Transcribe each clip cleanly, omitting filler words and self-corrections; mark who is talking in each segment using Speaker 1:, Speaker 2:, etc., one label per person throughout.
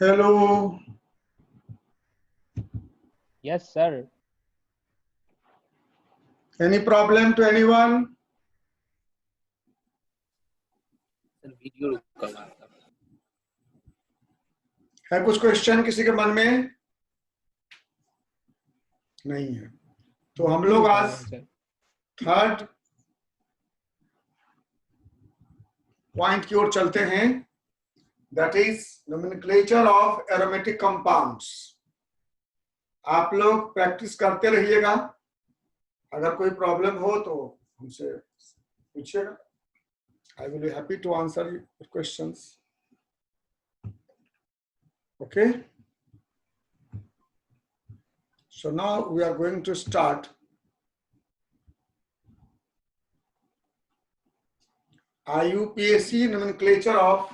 Speaker 1: Hello.
Speaker 2: Yes, sir.
Speaker 1: Any problem to anyone?
Speaker 3: Video
Speaker 1: है कुछ question किसी के मन में? नहीं है। तो हम लोग आज थर्ड पॉइंट की ओर चलते हैं, that is nomenclature of aromatic compounds. आप लोग प्रैक्टिस करते रहिएगा, अगर कोई प्रॉब्लम हो तो हमसे पूछिएगा। I will be happy to answer your questions. Okay. So now we are going to start IUPAC nomenclature of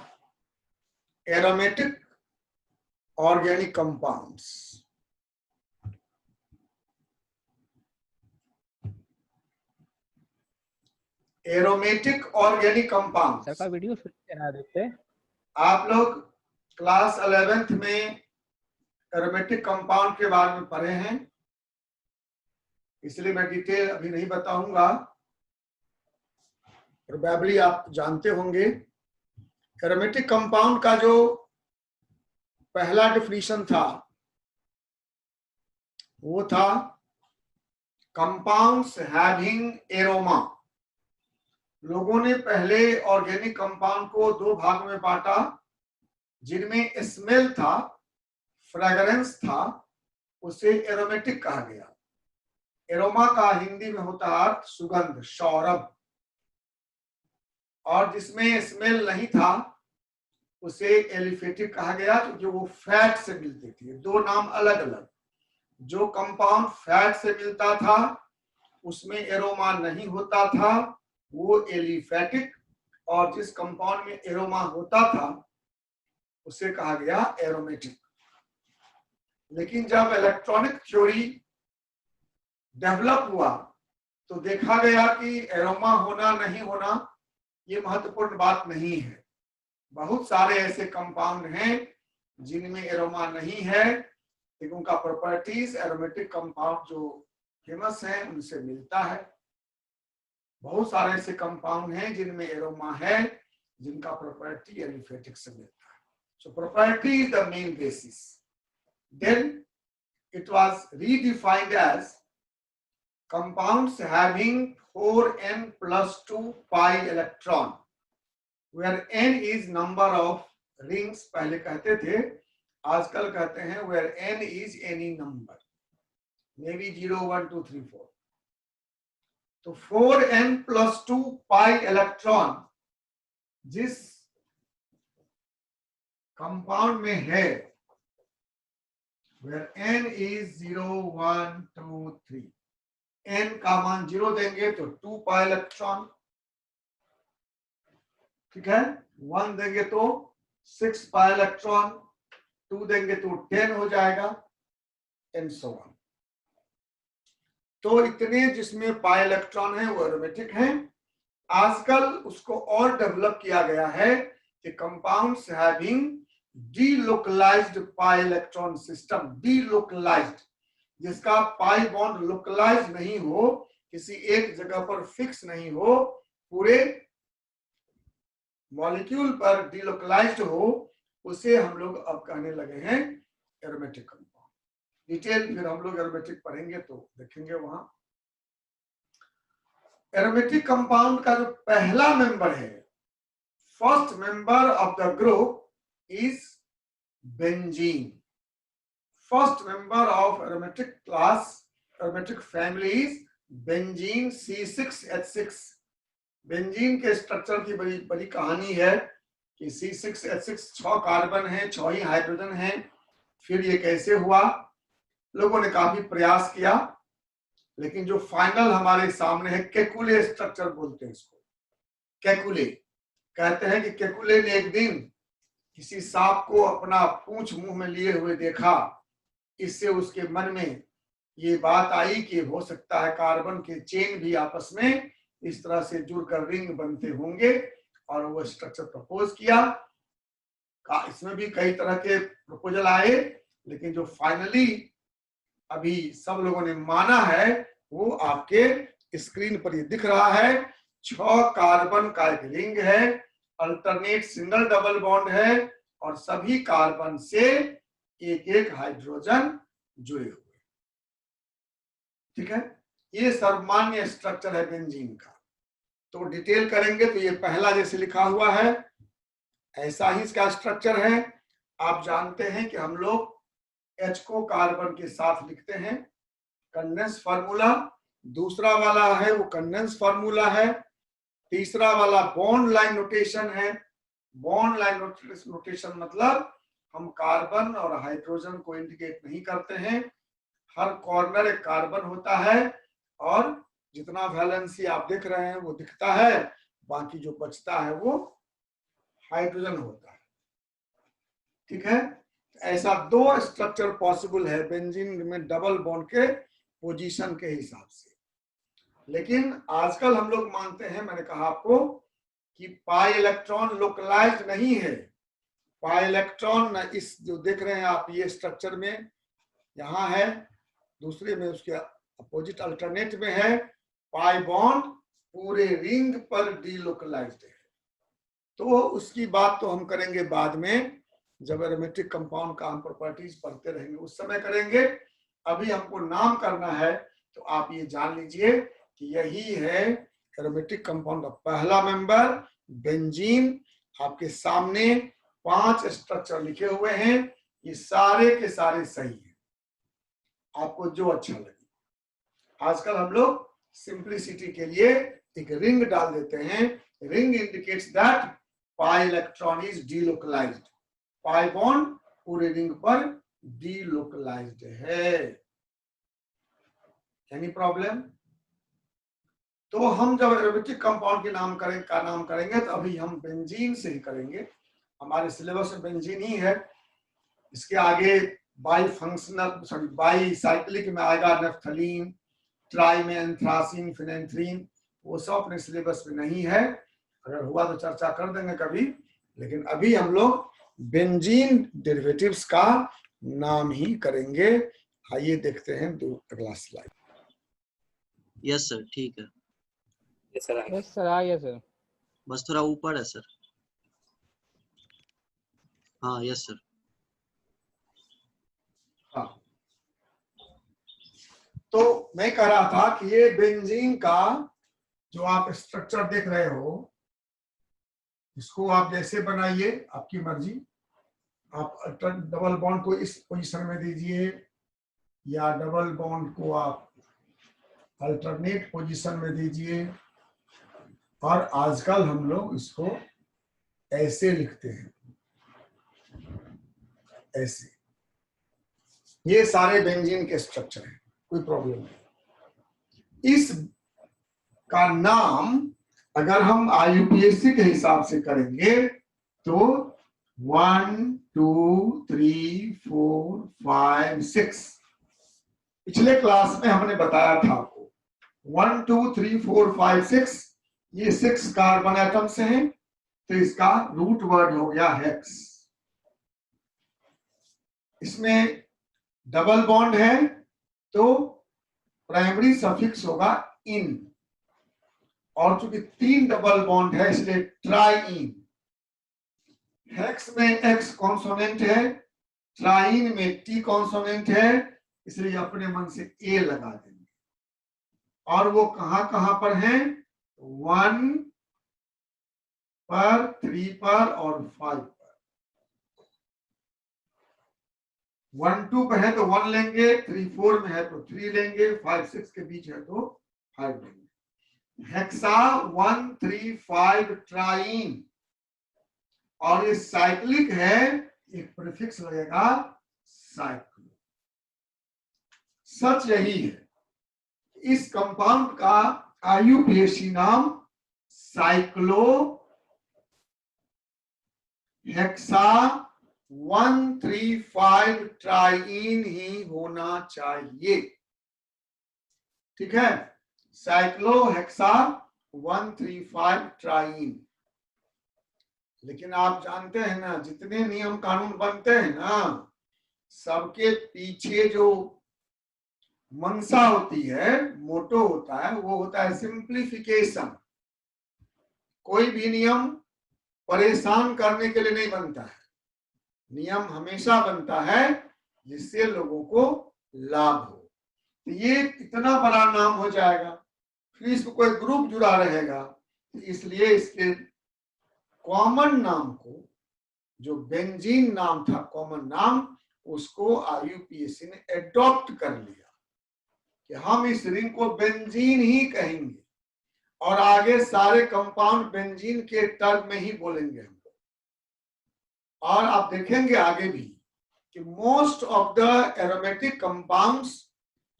Speaker 1: aromatic organic compounds. Aromatic organic compound
Speaker 2: sir का वीडियो फिर चला देते।
Speaker 1: आप लोग क्लास 11th में एरोमेटिक कंपाउंड के बारे में पढ़े हैं, इसलिए मैं डिटेल अभी नहीं बताऊंगा, प्रोबेबली आप जानते होंगे। एरोमेटिक कंपाउंड का जो पहला डेफिनेशन था वो था कंपाउंड्स हैविंग एरोमा। लोगों ने पहले ऑर्गेनिक कंपाउंड को दो भाग में बांटा, जिनमें स्मेल था, फ्रेग्रेंस था, उसे एरोमेटिक कहा गया। एरोमा का हिंदी में होता है सुगंध, सौरभ। और जिसमें स्मेल नहीं था उसे एलिफेटिक कहा गया, क्योंकि वो फैट से मिलती थी। दो नाम अलग अलग। जो कंपाउंड फैट से मिलता था उसमें एरोमा नहीं होता था, वो एलिफेटिक, और जिस कंपाउंड में एरोमा होता था उसे कहा गया एरोमेटिक। लेकिन जब इलेक्ट्रॉनिक थ्योरी डेवलप हुआ तो देखा गया कि एरोमा होना नहीं होना ये महत्वपूर्ण बात नहीं है। बहुत सारे ऐसे कंपाउंड हैं जिनमें एरोमा नहीं है, लेकिन उनका प्रॉपर्टीज एरोमेटिक कंपाउंड जो फेमस है उनसे मिलता है। बहुत सारे ऐसे कंपाउंड हैं जिनमें एरोमा है, जिनका प्रॉपर्टी एलिफेटिक से मिलता है। So property is the main basis. Then it was redefined as compounds having 4n+2 pi electron, where n is number of rings पहले कहते थे, आजकल कहते हैं where n is any number, maybe 0 1 2 3 4। तो 4n+2 pi electron जिस compound में है, where n is 0 1 2 3, n का मान 0 देंगे तो 2 पाई इलेक्ट्रॉन, ठीक है। 1 देंगे तो 6 पाई इलेक्ट्रॉन, 2 देंगे तो 10 हो जाएगा, एंड सो ऑन। तो इतने जिसमें पाई इलेक्ट्रॉन है वो एरोमेटिक है। आजकल उसको और डेवलप किया गया है कि compounds having delocalised pi electron system. Delocalised, जिसका पाई बॉन्ड लोकलाइज नहीं हो, किसी एक जगह पर फिक्स नहीं हो, पूरे मॉलिक्यूल पर डीलोकलाइज्ड हो, उसे हम लोग अब कहने लगे हैं एरोमेटिक कंपाउंड। डिटेल फिर हम लोग एरोमेटिक पढ़ेंगे तो देखेंगे वहां। एरोमेटिक कंपाउंड का जो पहला मेंबर है, first member of the group is benzene. First member of aromatic class, aromatic family is benzene C6H6। Benzene के स्ट्रक्चर की बड़ी बड़ी कहानी है कि C6H6 6 कार्बन है, 6 ही हाइड्रोजन है। फिर ये कैसे हुआ, लोगों ने काफी प्रयास किया, लेकिन जो फाइनल हमारे सामने है, केकुले स्ट्रक्चर बोलते हैं इसको। केकुले कहते हैं कि केकुले ने एक दिन किसी सांप को अपना पूंछ मुंह में लिए हुए देखा। इससे उसके मन में ये बात आई कि हो सकता है कार्बन के चेन भी आपस में इस तरह से जुड़कर रिंग बनते होंगे, और वो स्ट्रक्चर प्रपोज किया। इसमें भी कई तरह के प्रपोजल आए, लेकिन जो फाइनली अभी सब लोगों ने माना है वो आपके स्क्रीन पर ये दिख रहा है। 6 कार्बन का एक रिंग है, अल्टरनेट सिंगल डबल बॉन्ड है और सभी कार्बन से एक एक हाइड्रोजन जुड़े हुए। ठीक है, ये सामान्य स्ट्रक्चर है बेंजीन का। तो डिटेल करेंगे तो ये पहला जैसे लिखा हुआ है ऐसा ही इसका स्ट्रक्चर है। आप जानते हैं कि हम लोग H को कार्बन के साथ लिखते हैं, कंडेंस फार्मूला। दूसरा वाला है वो कंडेंस फार्मूला है। तीसरा वाला बॉन्ड लाइन नोटेशन है। बॉन्ड लाइन नोटेशन मतलब हम कार्बन और हाइड्रोजन को इंडिकेट नहीं करते हैं। हर कॉर्नर एक कार्बन होता है और जितना वैलेंसी आप देख रहे हैं वो दिखता है, बाकी जो बचता है वो हाइड्रोजन होता है। ठीक है, ऐसा 2 स्ट्रक्चर पॉसिबल है बेंजीन में डबल बॉन्ड के पोजीशन के हिसाब से। लेकिन आजकल हम लोग मानते हैं, मैंने कहा आपको कि पाई इलेक्ट्रॉन लोकलाइज्ड नहीं है। पाई इलेक्ट्रॉन इस जो देख रहे हैं आप ये स्ट्रक्चर में यहाँ है, दूसरे में उसके अपोजिट अल्टरनेट में है। पाई बॉन्ड पूरे रिंग पर डीलोकलाइज्ड है। तो उसकी बात तो हम करेंगे बाद में, जब एरोमेटिक कंपाउंड का हम प्रॉपर्टीज पढ़ते रहेंगे उस समय करेंगे। अभी हमको नाम करना है तो आप ये जान लीजिए कि यही है एरोमेटिक कंपाउंड का पहला मेंबर बेंजीन। आपके सामने 5 स्ट्रक्चर लिखे हुए हैं, ये सारे के सारे सही हैं, आपको जो अच्छा लगे। आजकल हम लोग सिंप्लिसिटी के लिए एक रिंग डाल देते हैं। Ring indicates that pi electron is delocalised. Pi bond पूरे रिंग पर डीलोकलाइज्ड है। Any problem? तो हम जब एरोमेटिक कंपाउंड के नाम करेंगे तो अभी हम बेंजीन से ही करेंगे। हमारे सिलेबस में बेंजीन ही है। इसके आगे बाई साइक्लिक में आएगा नेफ्थलीन, ट्राई में एंथ्रासीन, फिनेंथ्रीन, वो सब अपने सिलेबस में नहीं है। अगर हुआ तो चर्चा कर देंगे कभी, लेकिन अभी हम लोग बेंजीन डेरिवेटिव्स का नाम ही करेंगे। आइए देखते हैं अगला स्लाइड।
Speaker 3: यस सर, ठीक है।
Speaker 2: यस सर, आ गया सर।
Speaker 3: बस थोड़ा ऊपर है सर। हाँ यस सर।
Speaker 1: हाँ, तो मैं कह रहा था कि ये बेंजीन का जो आप स्ट्रक्चर देख रहे हो, इसको आप जैसे बनाइए, आपकी मर्जी। आप डबल बॉन्ड को इस पोजीशन में दीजिए या डबल बॉन्ड को आप अल्टरनेट पोजीशन में दीजिए। और आजकल हम लोग इसको ऐसे लिखते हैं, ऐसे। ये सारे बेंजीन के स्ट्रक्चर हैं, कोई प्रॉब्लम नहीं। इस का नाम अगर हम IUPAC के हिसाब से करेंगे तो 1 2 3 4 5 6 पिछले क्लास में हमने बताया था आपको 1 2 3 4 5 6 ये 6 कार्बन एटम से हैं, तो इसका रूट वर्ड हो गया हेक्स। इसमें डबल बॉन्ड है तो प्राइमरी सफिक्स होगा इन, और चूंकि 3 डबल बॉन्ड है इसलिए ट्राइइन। हेक्स में एक्स कॉन्सोनेंट है, ट्राइन में टी कॉन्सोनेंट है, इसलिए अपने मन से ए लगा देंगे। और वो कहां कहां पर है? 1 पर, 3 पर और 5 पर। 1 2 पे है तो 1 लेंगे, 3 4 में है तो 3 लेंगे, 5 6 के बीच है तो 5 लेंगे। हेक्सा 1 3 5 ट्राइन, और ये साइक्लिक है, एक प्रीफिक्स लगेगा साइक्लो। सच यही है, इस कंपाउंड का IUPAC नाम साइक्लो हेक्सा 135 ट्राइन ही होना चाहिए। ठीक है, साइक्लो हेक्सा 135 ट्राइन। लेकिन आप जानते हैं ना, जितने नियम कानून बनते हैं ना, सबके पीछे जो मंशा होती है, मोटो होता है, वो होता है सिंप्लीफिकेशन। कोई भी नियम परेशान करने के लिए नहीं बनता है, नियम हमेशा बनता है जिससे लोगों को लाभ हो। तो ये इतना बड़ा नाम हो जाएगा, फिर इसमें कोई ग्रुप जुड़ा रहेगा, इसलिए इसके कॉमन नाम को, जो बेंजीन नाम था कॉमन नाम, उसको IUPAC ने एडॉप्ट कर लिया कि हम इस रिंग को बेंजीन ही कहेंगे और आगे सारे कंपाउंड बेंजीन के टर्म में ही बोलेंगे हम लोग। और आप देखेंगे आगे भी कि most of the aromatic compounds,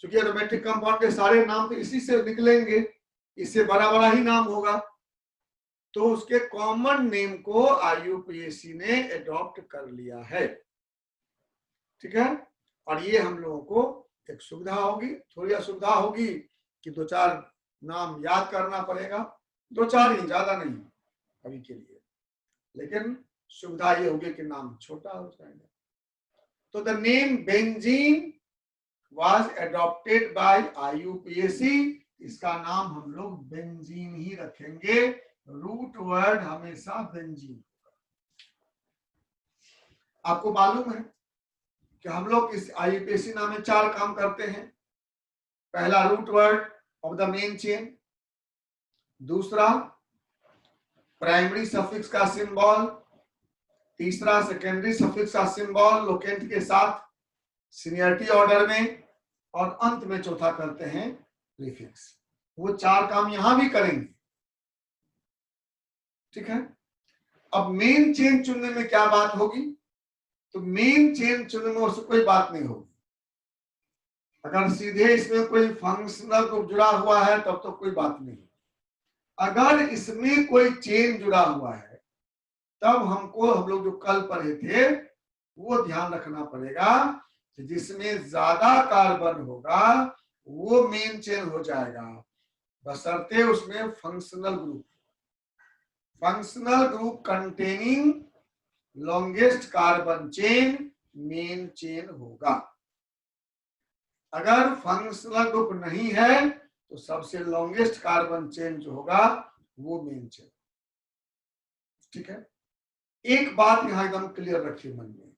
Speaker 1: क्योंकि एरोमेटिक कंपाउंड के सारे नाम तो इसी से निकलेंगे, इससे बड़ा बड़ा ही नाम होगा, तो उसके कॉमन नेम को IUPAC ने एडॉप्ट कर लिया है। ठीक है, और ये हम लोगों को एक सुविधा होगी, थोड़ी असुविधा होगी कि 2-4 नाम याद करना पड़ेगा, 2-4 ही, ज्यादा नहीं अभी के लिए, लेकिन सुविधा ये होगी कि नाम छोटा हो जाएगा। तो the name benzene was adopted by IUPAC, इसका नाम हम लोग बेंजीन ही रखेंगे, रूट वर्ड हमेशा बेंजीन होगा। आपको मालूम है कि हम लोग इस IUPAC नाम में 4 काम करते हैं। पहला, root word of the main chain, दूसरा प्राइमरी सफिक्स का सिंबल, तीसरा सेकेंडरी सफिक्स का सिंबल लोकेंट के साथ सीनियरिटी ऑर्डर में, और अंत में चौथा करते हैं प्रीफिक्स। वो 4 काम यहां भी करेंगे। ठीक है, अब मेन चेन चुनने में क्या बात होगी? तो मेन चेन चुनने में उससे कोई बात नहीं होगी। अगर सीधे इसमें कोई फंक्शनल ग्रुप जुड़ा हुआ है तब तो कोई बात नहीं। अगर इसमें कोई चेन जुड़ा हुआ है तब हमको, हम लोग जो कल पढ़े थे, वो ध्यान रखना पड़ेगा कि जिसमें ज्यादा कार्बन होगा वो मेन चेन हो जाएगा, बशर्ते उसमें functional group containing longest carbon chain main chain होगा। अगर फंक्शनल ग्रुप नहीं है तो सबसे लॉन्गेस्ट कार्बन चेन जो होगा वो मेन चेन। ठीक है, एक बात यहां एकदम क्लियर रखिए मन में,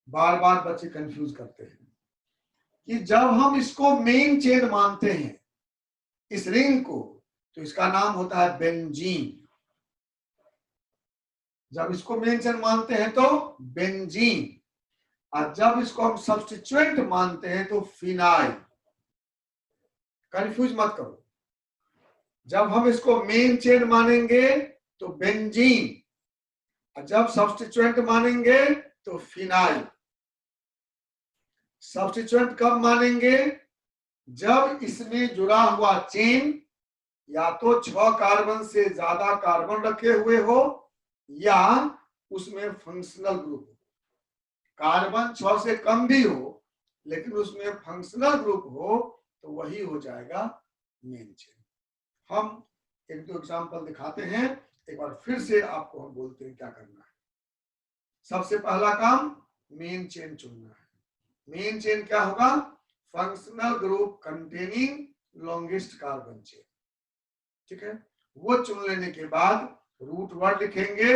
Speaker 1: बार बार बच्चे कंफ्यूज करते हैं कि जब हम इसको मेन चेन मानते हैं इस रिंग को, तो इसका नाम होता है बेंजीन। जब इसको मेन चेन मानते हैं तो बेंजीन, और जब इसको हम सब्स्टिट्यूएंट मानते हैं तो फिनाइल। कंफ्यूज मत करो, जब हम इसको मेन चेन मानेंगे तो बेंजीन, और जब सब्स्टिट्यूएंट मानेंगे तो फिनाइल। सब्स्टिट्यूएंट कब मानेंगे? जब इसमें जुड़ा हुआ चेन या तो 6 कार्बन से ज्यादा कार्बन रखे हुए हो या उसमें फंक्शनल ग्रुप हो। कार्बन 6 से कम भी हो लेकिन उसमें फंक्शनल ग्रुप हो तो वही हो जाएगा मेन चेन। हम 1-2 एग्जांपल दिखाते हैं, एक बार फिर से आपको हम बोलते हैं क्या करना है। सबसे पहला काम मेन चेन चुनना है। मेन चेन क्या होगा? Functional group containing longest carbon chain. ठीक है, वो चुन लेने के बाद रूट वर्ड लिखेंगे।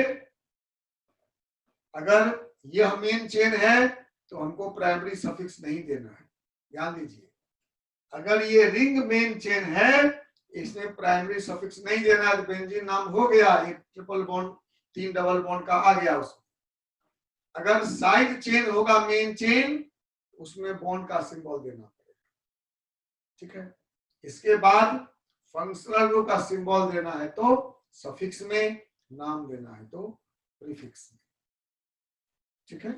Speaker 1: अगर यह मेन चेन है तो हमको प्राइमरी सफिक्स नहीं देना है, ध्यान दीजिए। अगर ये रिंग मेन चेन है, इसमें प्राइमरी सफिक्स नहीं देना है, तो बेंजीन नाम हो गया, एक ट्रिपल बॉन्ड 3 डबल बॉन्ड का आ गया उसमें। अगर साइड चेन होगा मेन चेन, उसमें बॉन्ड का सिंबल देना पड़ेगा। ठीक है, इसके बाद फंक्शनल ग्रुप का सिंबल देना है तो सफिक्स में, नाम देना है तो प्रीफिक्स में। ठीक है,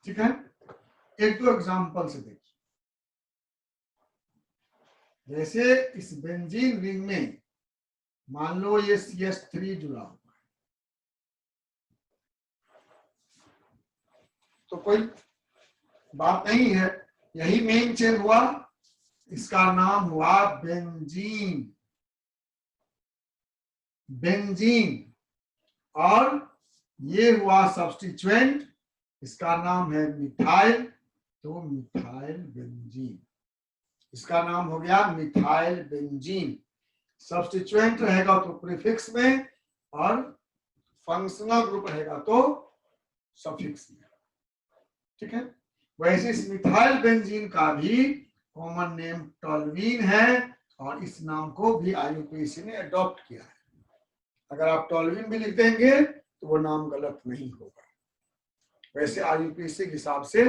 Speaker 1: ठीक है, 1-2 एग्जांपल से देखिए। जैसे इस बेंजीन रिंग में मान लो ये CH3 जुड़ा हुआ है, तो कोई बात नहीं है, यही मेन चेन हुआ, इसका नाम हुआ बेंजीन। बेंजीन। और ये हुआ सब्स्टिट्यूएंट, इसका नाम है मिथाइल, तो मिथाइल बेंजीन। इसका नाम हो गया मिथाइल बेंजीन। सब्स्टिट्यूएंट रहेगा तो प्रीफिक्स में, और फंक्शनल ग्रुप रहेगा तो सफिक्स में। ठीक है। वैसे इस मिथाइल बेंजीन का भी कॉमन नेम टोल्यूइन है, और इस नाम को भी IUPAC ने अडॉप्ट किया है। अगर आप टोल्यूइन भी लिख देंगे तो वो नाम गलत नहीं होगा। वैसे IUPAC के हिसाब से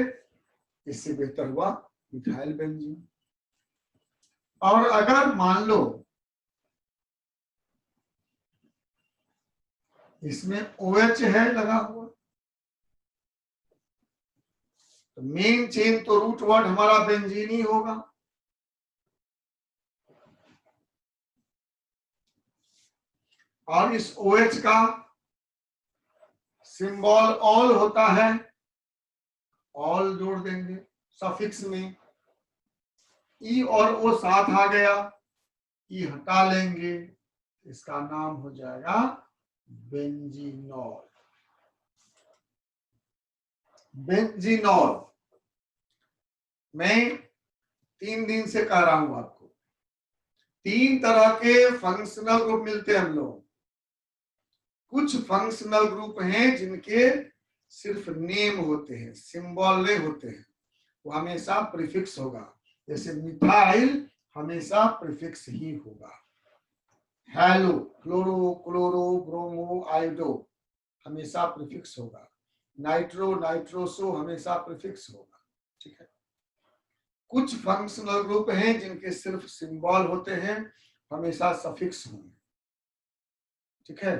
Speaker 1: इससे बेहतर हुआ मिथाइल बेंजीन। और अगर मान लो इसमें OH है लगा हुआ, तो मेन चेन तो रूट वर्ड हमारा बेंजीन ही होगा। और इस OH का सिंबल ऑल होता है, ऑल जोड़ देंगे सफिक्स में। ई और ओ साथ आ गया, ई हटा लेंगे, इसका नाम हो जाएगा बेंजीनॉल। बेंजीनॉल। मैं 3 दिन से कह रहा हूं आपको, 3 तरह के फंक्शनल ग्रुप मिलते हैं हम लोग। कुछ फंक्शनल ग्रुप हैं जिनके सिर्फ नेम होते हैं, सिंबल नहीं होते हैं, वो हमेशा प्रीफिक्स होगा। जैसे मिथाइल हमेशा प्रीफिक्स ही होगा। Hello, chloro, chloro, bromo, iodo हमेशा प्रीफिक्स होगा। नाइट्रो, नाइट्रोसो हमेशा प्रीफिक्स होगा। ठीक है। कुछ फंक्शनल ग्रुप हैं जिनके सिर्फ सिंबल होते हैं, हमेशा सफिक्स होंगे। ठीक है।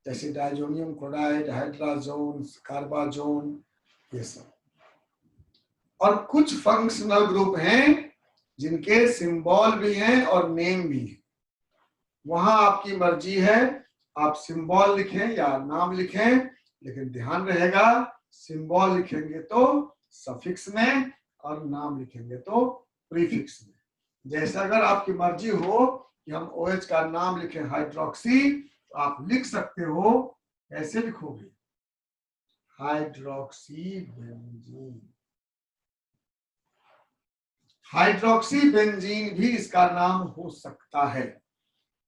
Speaker 1: जैसे डाइजोनियम क्लोराइड, हाइड्राजोन, कार्बाजोन, ये सब। और कुछ फंक्शनल ग्रुप हैं जिनके सिंबल भी हैं और नेम भी है। वहां आपकी मर्जी है, आप सिंबल लिखें या नाम लिखें, लेकिन ध्यान रहेगा सिंबल लिखेंगे तो सफिक्स में और नाम लिखेंगे तो प्रीफिक्स में। जैसे अगर आपकी मर्जी हो कि हम OH का नाम लिखें हाइड्रोक्सी, तो आप लिख सकते हो। कैसे लिखोगे? Hydroxy benzene. हाइड्रोक्सी बेंजीन भी इसका नाम हो सकता है।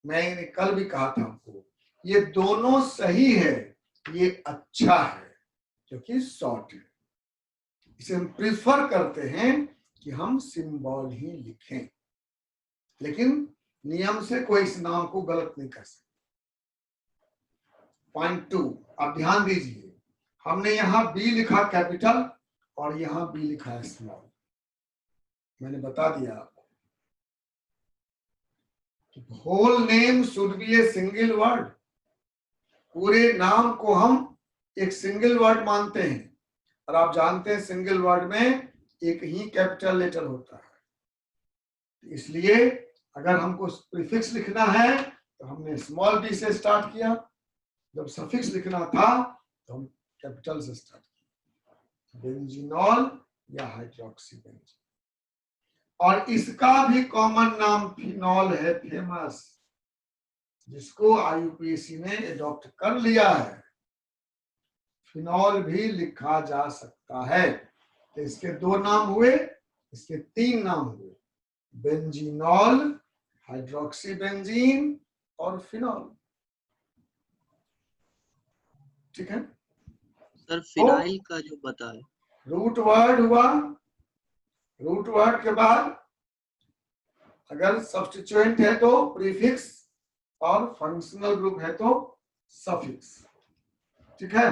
Speaker 1: मैंने कल भी कहा था आपको, ये दोनों सही है, ये अच्छा है क्योंकि शॉर्ट है। इसे हम प्रिफर करते हैं कि हम सिंबल ही लिखें, लेकिन नियम से कोई इस नाम को गलत नहीं कर सकता। पॉइंट 2, आप ध्यान दीजिए, हमने यहां B लिखा कैपिटल और यहां B लिखा है स्मॉल। मैंने बता दिया आपको, whole name should be a single word. पूरे नाम को हम एक सिंगल वर्ड मानते हैं, और आप जानते हैं सिंगल वर्ड में एक ही कैपिटल लेटर होता है। इसलिए अगर हमको प्रीफिक्स लिखना है तो हमने स्मॉल b से स्टार्ट किया, जब सफिक्स लिखना था तो हम कैपिटल से स्टार्ट किया, बेंजीनॉल या हाइड्रोक्सी बेंजीन। और इसका भी कॉमन नाम फिनॉल है, फेमस, जिसको IUPAC ने अडॉप्ट कर लिया है। फिनॉल भी लिखा जा सकता है। तो इसके 2 नाम हुए, इसके 3 नाम हुए, बेंजीनॉल, हाइड्रोक्सी बेंजीन और फिनॉल। ठीक है।
Speaker 3: सर फिनाइल का जो बताए,
Speaker 1: रूट वर्ड हुआ। रूट वर्ड के बाद अगर सब्स्टिट्यूएंट है तो प्रीफिक्स, और फंक्शनल ग्रुप है तो सफिक्स। ठीक है।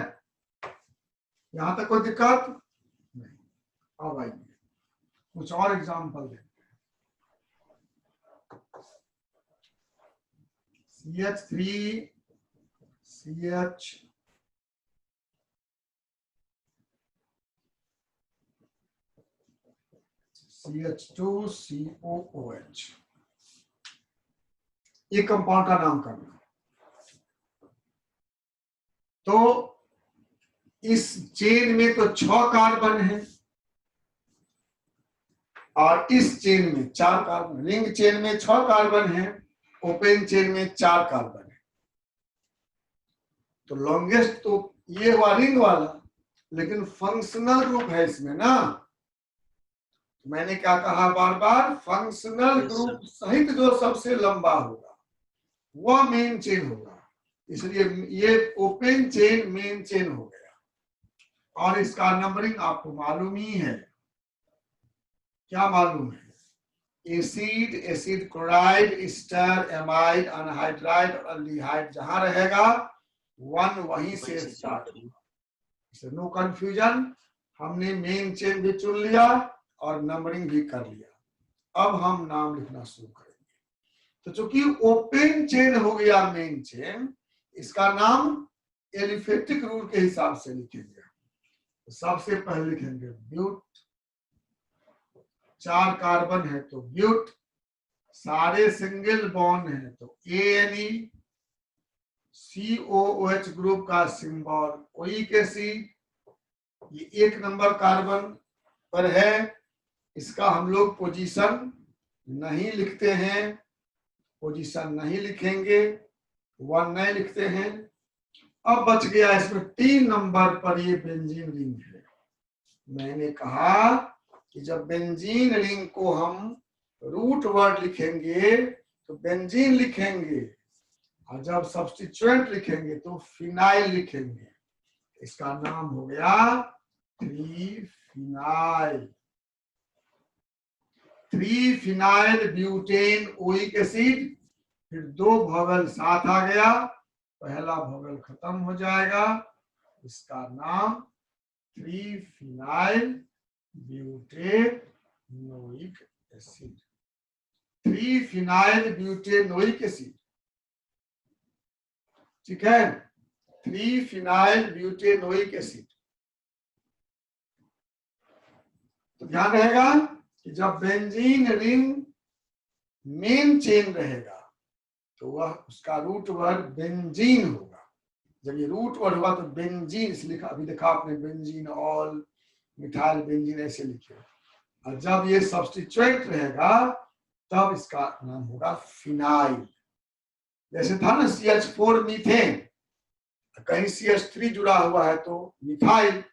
Speaker 1: यहां तक कोई दिक्कत नहीं। अब आइए कुछ और एग्जाम्पल देखते हैं। CH3 CH CH2 COOH, ये कंपाउंड का नाम करना। तो इस चेन में तो 6 कार्बन है और इस चेन में 4 कार्बन। रिंग चेन में 6 कार्बन है, ओपन चेन में 4 कार्बन है। तो लॉन्गेस्ट तो ये हुआ रिंग वाला, लेकिन फंक्शनल ग्रुप है इसमें ना। मैंने क्या कहा बार बार, फंक्शनल ग्रुप सहित जो सबसे लंबा होगा वह मेन चेन होगा। इसलिए ये ओपन चेन मेन चेन हो गया। और इसका नंबरिंग आपको मालूम ही है। क्या मालूम है? Acid, acid chloride, ester, amide, anhydride और अल्डिहाइड जहां रहेगा 1 वहीं से स्टार्ट होगा। No confusion. हमने मेन चेन भी चुन लिया और नंबरिंग भी कर लिया। अब हम नाम लिखना शुरू करेंगे। तो चूंकि ओपन चेन हो गया मेन चेन, इसका नाम एलिफेटिक रूल के हिसाब से लिखेंगे। तो सबसे पहले लिखेंगे ब्यूट। 4 कार्बन है तो ब्यूट, सारे सिंगल बॉन्ड है तो ANE, COOH ग्रुप का सिंबल ओइक एसिड। ये 1 नंबर कार्बन पर है, इसका हम लोग पोजीशन नहीं लिखते हैं, पोजीशन नहीं लिखेंगे, 1 नहीं लिखते हैं। अब बच गया इसमें 3 नंबर पर ये बेंजीन रिंग है। मैंने कहा कि जब बेंजीन रिंग को हम रूट वर्ड लिखेंगे तो बेंजीन लिखेंगे, और जब सब्स्टिट्यूएंट लिखेंगे तो फिनाइल लिखेंगे। इसका नाम हो गया 3-फिनाइल। 3-फिनाइल ब्यूटेन ओइक एसिड। फिर 2 वोवेल साथ आ गया, पहला वोवेल खत्म हो जाएगा। इसका नाम 3-फिनाइल ब्यूटेनोइक एसिड। 3-फिनाइल ब्यूटेनोइक एसिड, ठीक है। 3-फिनाइल ब्यूटेनोइक एसिड। तो ध्यान रहेगा कि जब बेंजीन रिंग मेन चेन रहेगा तो वह उसका रूट वर्ड बेंजीन होगा। जब ये रूट वर्ड हुआ तो बेंजीन से लिखा, अभी देखा आपने बेंजीन ऑल, मिथाइल बेंजीन ऐसे लिखे। और जब ये सब्स्टिट्यूएंट रहेगा तब इसका नाम होगा फिनाइल। जैसे था ना CH4 मीथेन, कहीं CH3 जुड़ा हुआ है तो मिथाइल,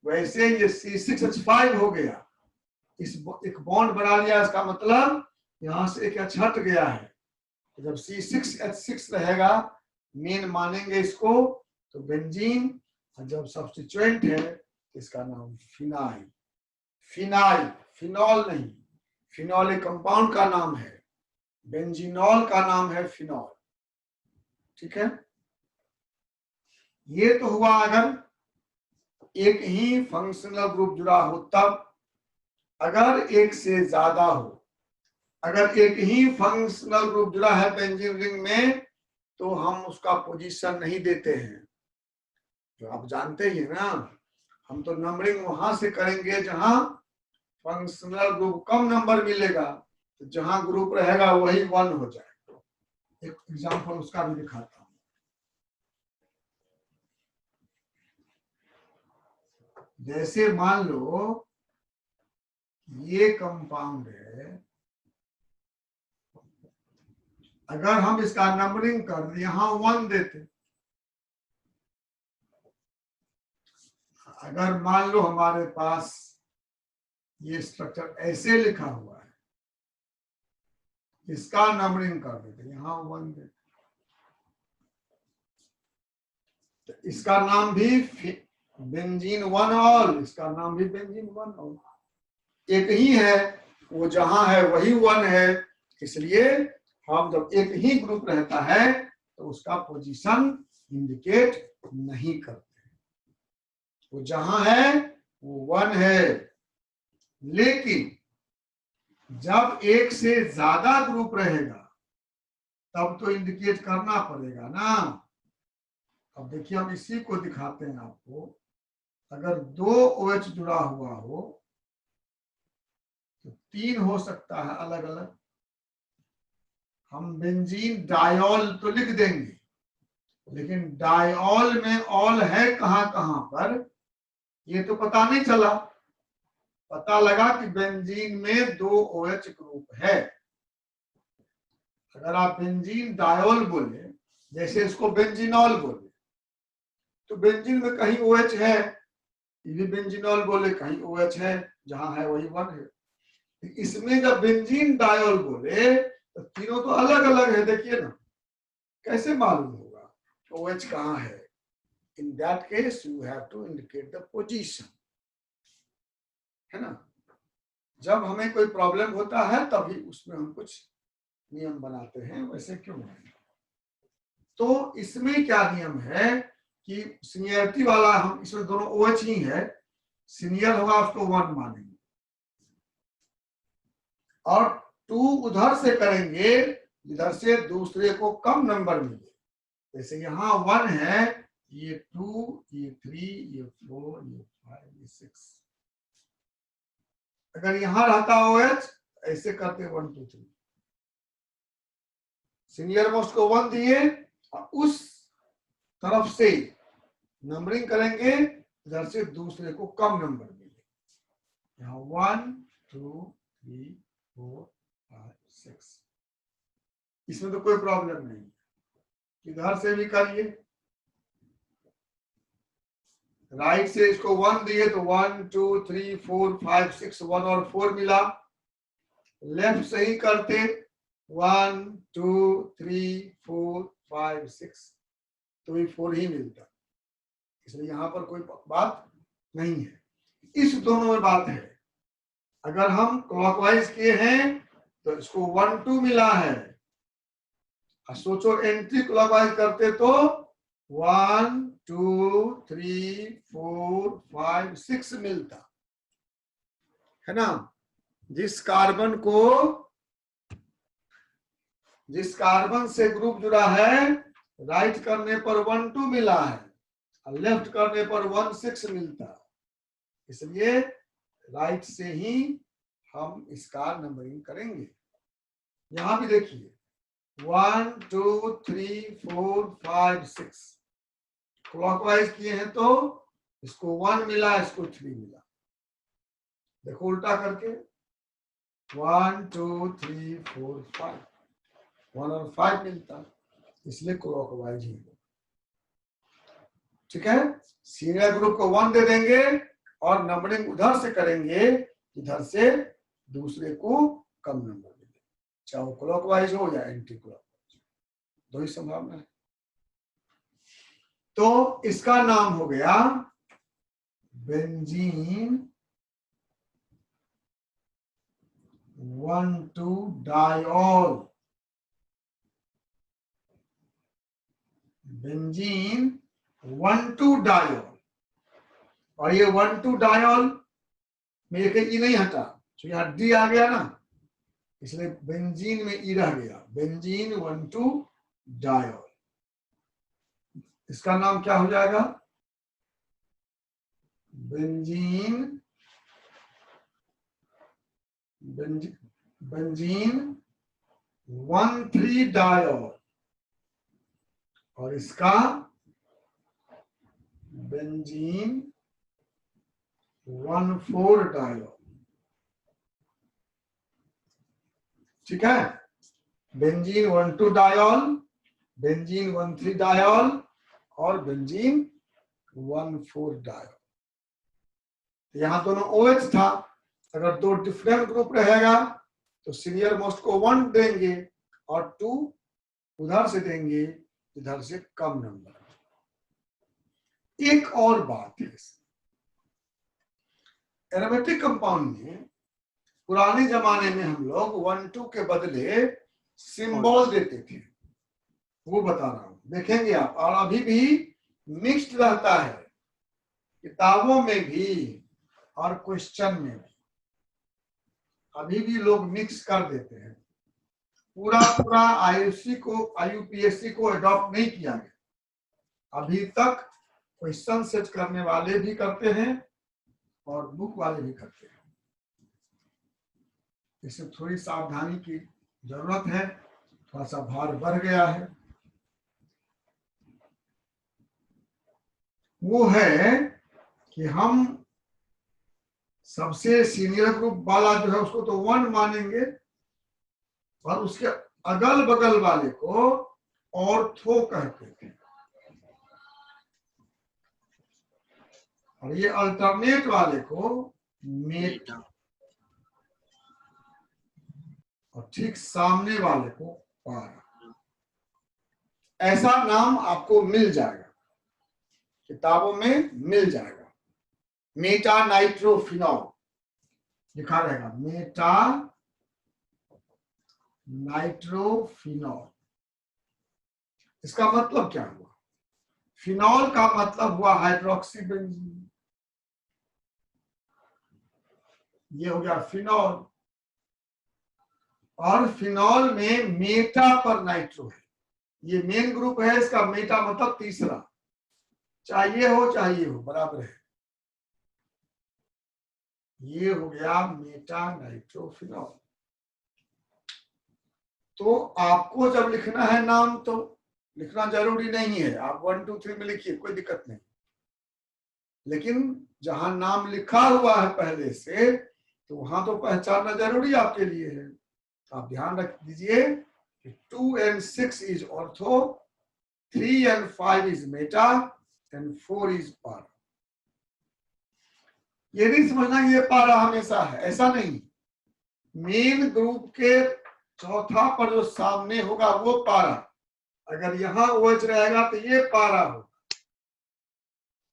Speaker 1: वैसे ये C6H5 हो गया। इस एक बॉन्ड बना लिया, इसका मतलब यहां से एक H हट गया है। तो जब C6H6 रहेगा, मेन मानेंगे इसको तो बेंजीन, और जब सब्स्टिट्यूएंट है तो इसका नाम फिनाइल। फिनाइल, फिनॉल नहीं। फिनॉल एक कंपाउंड का नाम है, बेंजीनॉल का नाम है फिनॉल, ठीक है। ये तो हुआ अगर एक ही फंक्शनल ग्रुप जुड़ा हो तब। अगर एक से ज्यादा हो, अगर एक ही फंक्शनल ग्रुप जुड़ा है बेंजीन रिंग में, तो हम उसका पोजीशन नहीं देते हैं। तो आप जानते ही ना, हम तो नंबरिंग वहां से करेंगे जहां फंक्शनल ग्रुप कम नंबर मिलेगा। तो जहां ग्रुप रहेगा वही 1 हो जाएगा। एक एग्जांपल उसका भी दिखाता हूं। जैसे मान लो ये कंपाउंड है, अगर हम इसका नंबरिंग कर यहां 1 देते, अगर मान लो हमारे पास ये स्ट्रक्चर ऐसे लिखा हुआ है, इसका नंबरिंग कर देते, यहां 1 देते, तो इसका नाम भी बेंजीन 1 ऑल, इसका नाम भी बेंजीन 1 ऑल। एक ही है, वो जहां है वही 1 है। इसलिए हम जब एक ही ग्रुप रहता है तो उसका पोजीशन इंडिकेट नहीं करते, वो जहां है वो 1 है। लेकिन जब एक से ज्यादा ग्रुप रहेगा तब तो इंडिकेट करना पड़ेगा ना। अब देखिए हम इसी को दिखाते हैं आपको। अगर 2 OH जुड़ा हुआ हो तो 3 हो सकता है अलग अलग। हम बेंजीन डायॉल तो लिख देंगे, लेकिन डायऑल में ऑल है कहां कहां पर ये तो पता नहीं चला। पता लगा कि बेंजीन में 2 OH ग्रुप है। अगर आप बेंजीन डायोल बोले, जैसे इसको बेंजीनॉल बोले, तो बेंजीन में कहीं OH है, ये भी बेंजीनॉल बोले कहीं OH है, जहां है वही 1 है। इसमें जब बेंजीन डायोल बोले तो तीनों तो अलग अलग है, देखिए ना, कैसे मालूम होगा OH कहां है? In that case you have to indicate the position, है ना। जब हमें कोई प्रॉब्लम होता है तभी उसमें हम कुछ नियम बनाते हैं, वैसे क्यों नहीं। तो इसमें क्या नियम है कि सीनियरिटी वाला, हम इसमें दोनों OH ही है, सीनियर होगा उसको 1 मानेंगे, और 2 उधर से करेंगे इधर से दूसरे को कम नंबर मिले। जैसे यहाँ 1 है, ये 2, ये 3, ये 4, ये 5, ये 6। अगर यहां रहता OH ऐसे करते 1 2 3, सीनियर मोस्ट को 1 दिए और उस तरफ से नंबरिंग करेंगे, इधर से दूसरे को कम नंबर मिले। यहाँ 1 2 3 4 5 6, इसमें तो कोई प्रॉब्लम नहीं, इधर से भी करिए। राइट से इसको 1 दिए तो 1 2 3 4 5 6, 1 और 4 मिला। लेफ्ट से ही करते 1 2 3 4 5 6, तो ये 4 ही मिलता, इसलिए यहां पर कोई बात नहीं है। इस दोनों में बात है। अगर हम क्लॉकवाइज किए हैं तो इसको 1 2 मिला है, और सोचो एंटी क्लॉकवाइज करते तो 1 2 3 4 5 6 मिलता, है ना। जिस कार्बन से ग्रुप जुड़ा है, राइट करने पर 1 2 मिला है और लेफ्ट करने पर 1 6 मिलता, इसलिए राइट से ही हम इसका नंबरिंग करेंगे। यहां भी देखिए 1 2 3 4 5 6 क्लॉकवाइज किए हैं तो इसको 1 मिला, इसको 3 मिला। देखो उल्टा करके 1 2 3 4 5, 1 और 5 मिलता, इसलिए क्लॉकवाइज ही। ठीक है, सीनियर ग्रुप को 1 दे देंगे और नंबरिंग उधर से करेंगे, इधर से दूसरे को कम नंबर मिले, चाहे क्लॉकवाइज हो या एंटी क्लॉकवाइज, दो ही संभावना है। तो इसका नाम हो गया बेंजीन 1 2 डायोल। बेंजीन 1 2 डायोल, और ये 1 2 डायोल में एक ई नहीं हटा, तो यहाँ डी आ गया ना, इसलिए बेंजीन में ई रह गया, बेंजीन 1 2 डायोल। इसका नाम क्या हो जाएगा? बेंजीन 1 3 डायोल, और इसका बेंजीन 1 4 डायोल। ठीक है, बेंजीन 1 2 डायोल, बेंजीन 1 3 डायोल और बेंजीन 1 4 डायोल। यहां दोनों OH था, अगर 2 डिफरेंट ग्रुप रहेगा तो सीनियर मोस्ट को 1 देंगे और 2 उधर से देंगे, इधर से कम नंबर। एक और बात है, एरोमेटिक कंपाउंड में पुराने जमाने में हम लोग 1 2 के बदले सिंबल देते थे, वो बता रहा हूं, देखेंगे आप। और अभी भी मिक्स्ड रहता है, किताबों में भी और क्वेश्चन में भी अभी भी लोग मिक्स कर देते हैं। पूरा IUPAC को अडॉप्ट नहीं किया गया अभी तक। क्वेश्चन सेट करने वाले भी करते हैं और बुक वाले भी करते हैं, इससे थोड़ी सावधानी की जरूरत है, थोड़ा सा भार बढ़ गया है। वो है कि हम सबसे सीनियर ग्रुप वाला जो है उसको तो 1 मानेंगे और उसके अगल बगल वाले को ऑर्थो कहते थे और ये अल्टरनेट वाले को मेटा और ठीक सामने वाले को पारा। ऐसा नाम आपको मिल जाएगा, किताबों में मिल जाएगा। मेटा नाइट्रोफिनॉल लिखा रहेगा, मेटा नाइट्रोफिनॉल। इसका मतलब क्या हुआ? फिनॉल का मतलब हुआ हाइड्रोक्सी बेंजीन, ये हो गया फिनॉल। और फिनॉल में मेटा पर नाइट्रो है, ये मेन ग्रुप है, इसका मेटा मतलब तीसरा, चाहिए हो बराबर है। ये हो गया मेटा नाइट्रोफिनॉल। तो आपको जब लिखना है नाम तो लिखना जरूरी नहीं है, आप 1 2 3 में लिखिए, कोई दिक्कत नहीं। लेकिन जहां नाम लिखा हुआ है पहले से तो वहां तो पहचानना जरूरी आपके लिए है। आप ध्यान रख दीजिए कि 2 and 6 is ortho, 3 and 5 is Meta and 4 is पारा। ये नहीं समझना ये पारा हमेशा है, ऐसा नहीं। मेन ग्रुप के चौथा पर जो सामने होगा वो पारा। अगर यहाँ OH रहेगा तो ये पारा होगा,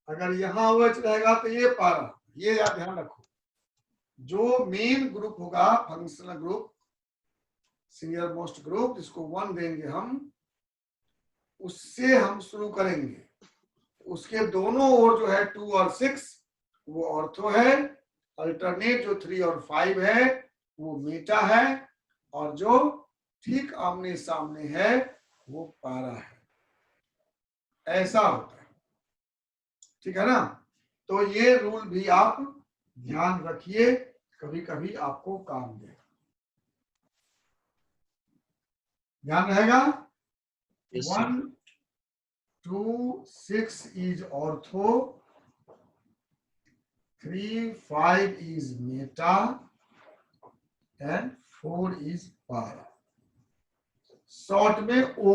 Speaker 1: अगर यहाँ OH रहेगा तो ये पारा। ये याद ध्यान रखो, जो मेन ग्रुप होगा functional group, senior most group, जिसको 1 देंगे हम, उससे हम शुरू करेंगे। उसके दोनों ओर जो है 2 और 6 वो ऑर्थो है, अल्टरनेट जो 3 और 5 है वो मेटा है, और जो ठीक आमने सामने है वो पारा है। ऐसा होता है, ठीक है ना? तो ये रूल भी आप ध्यान रखिए, कभी कभी आपको काम देगा, ध्यान रहेगा। 1 2 6 is ortho, 3 5 is meta and 4 is para। Short में O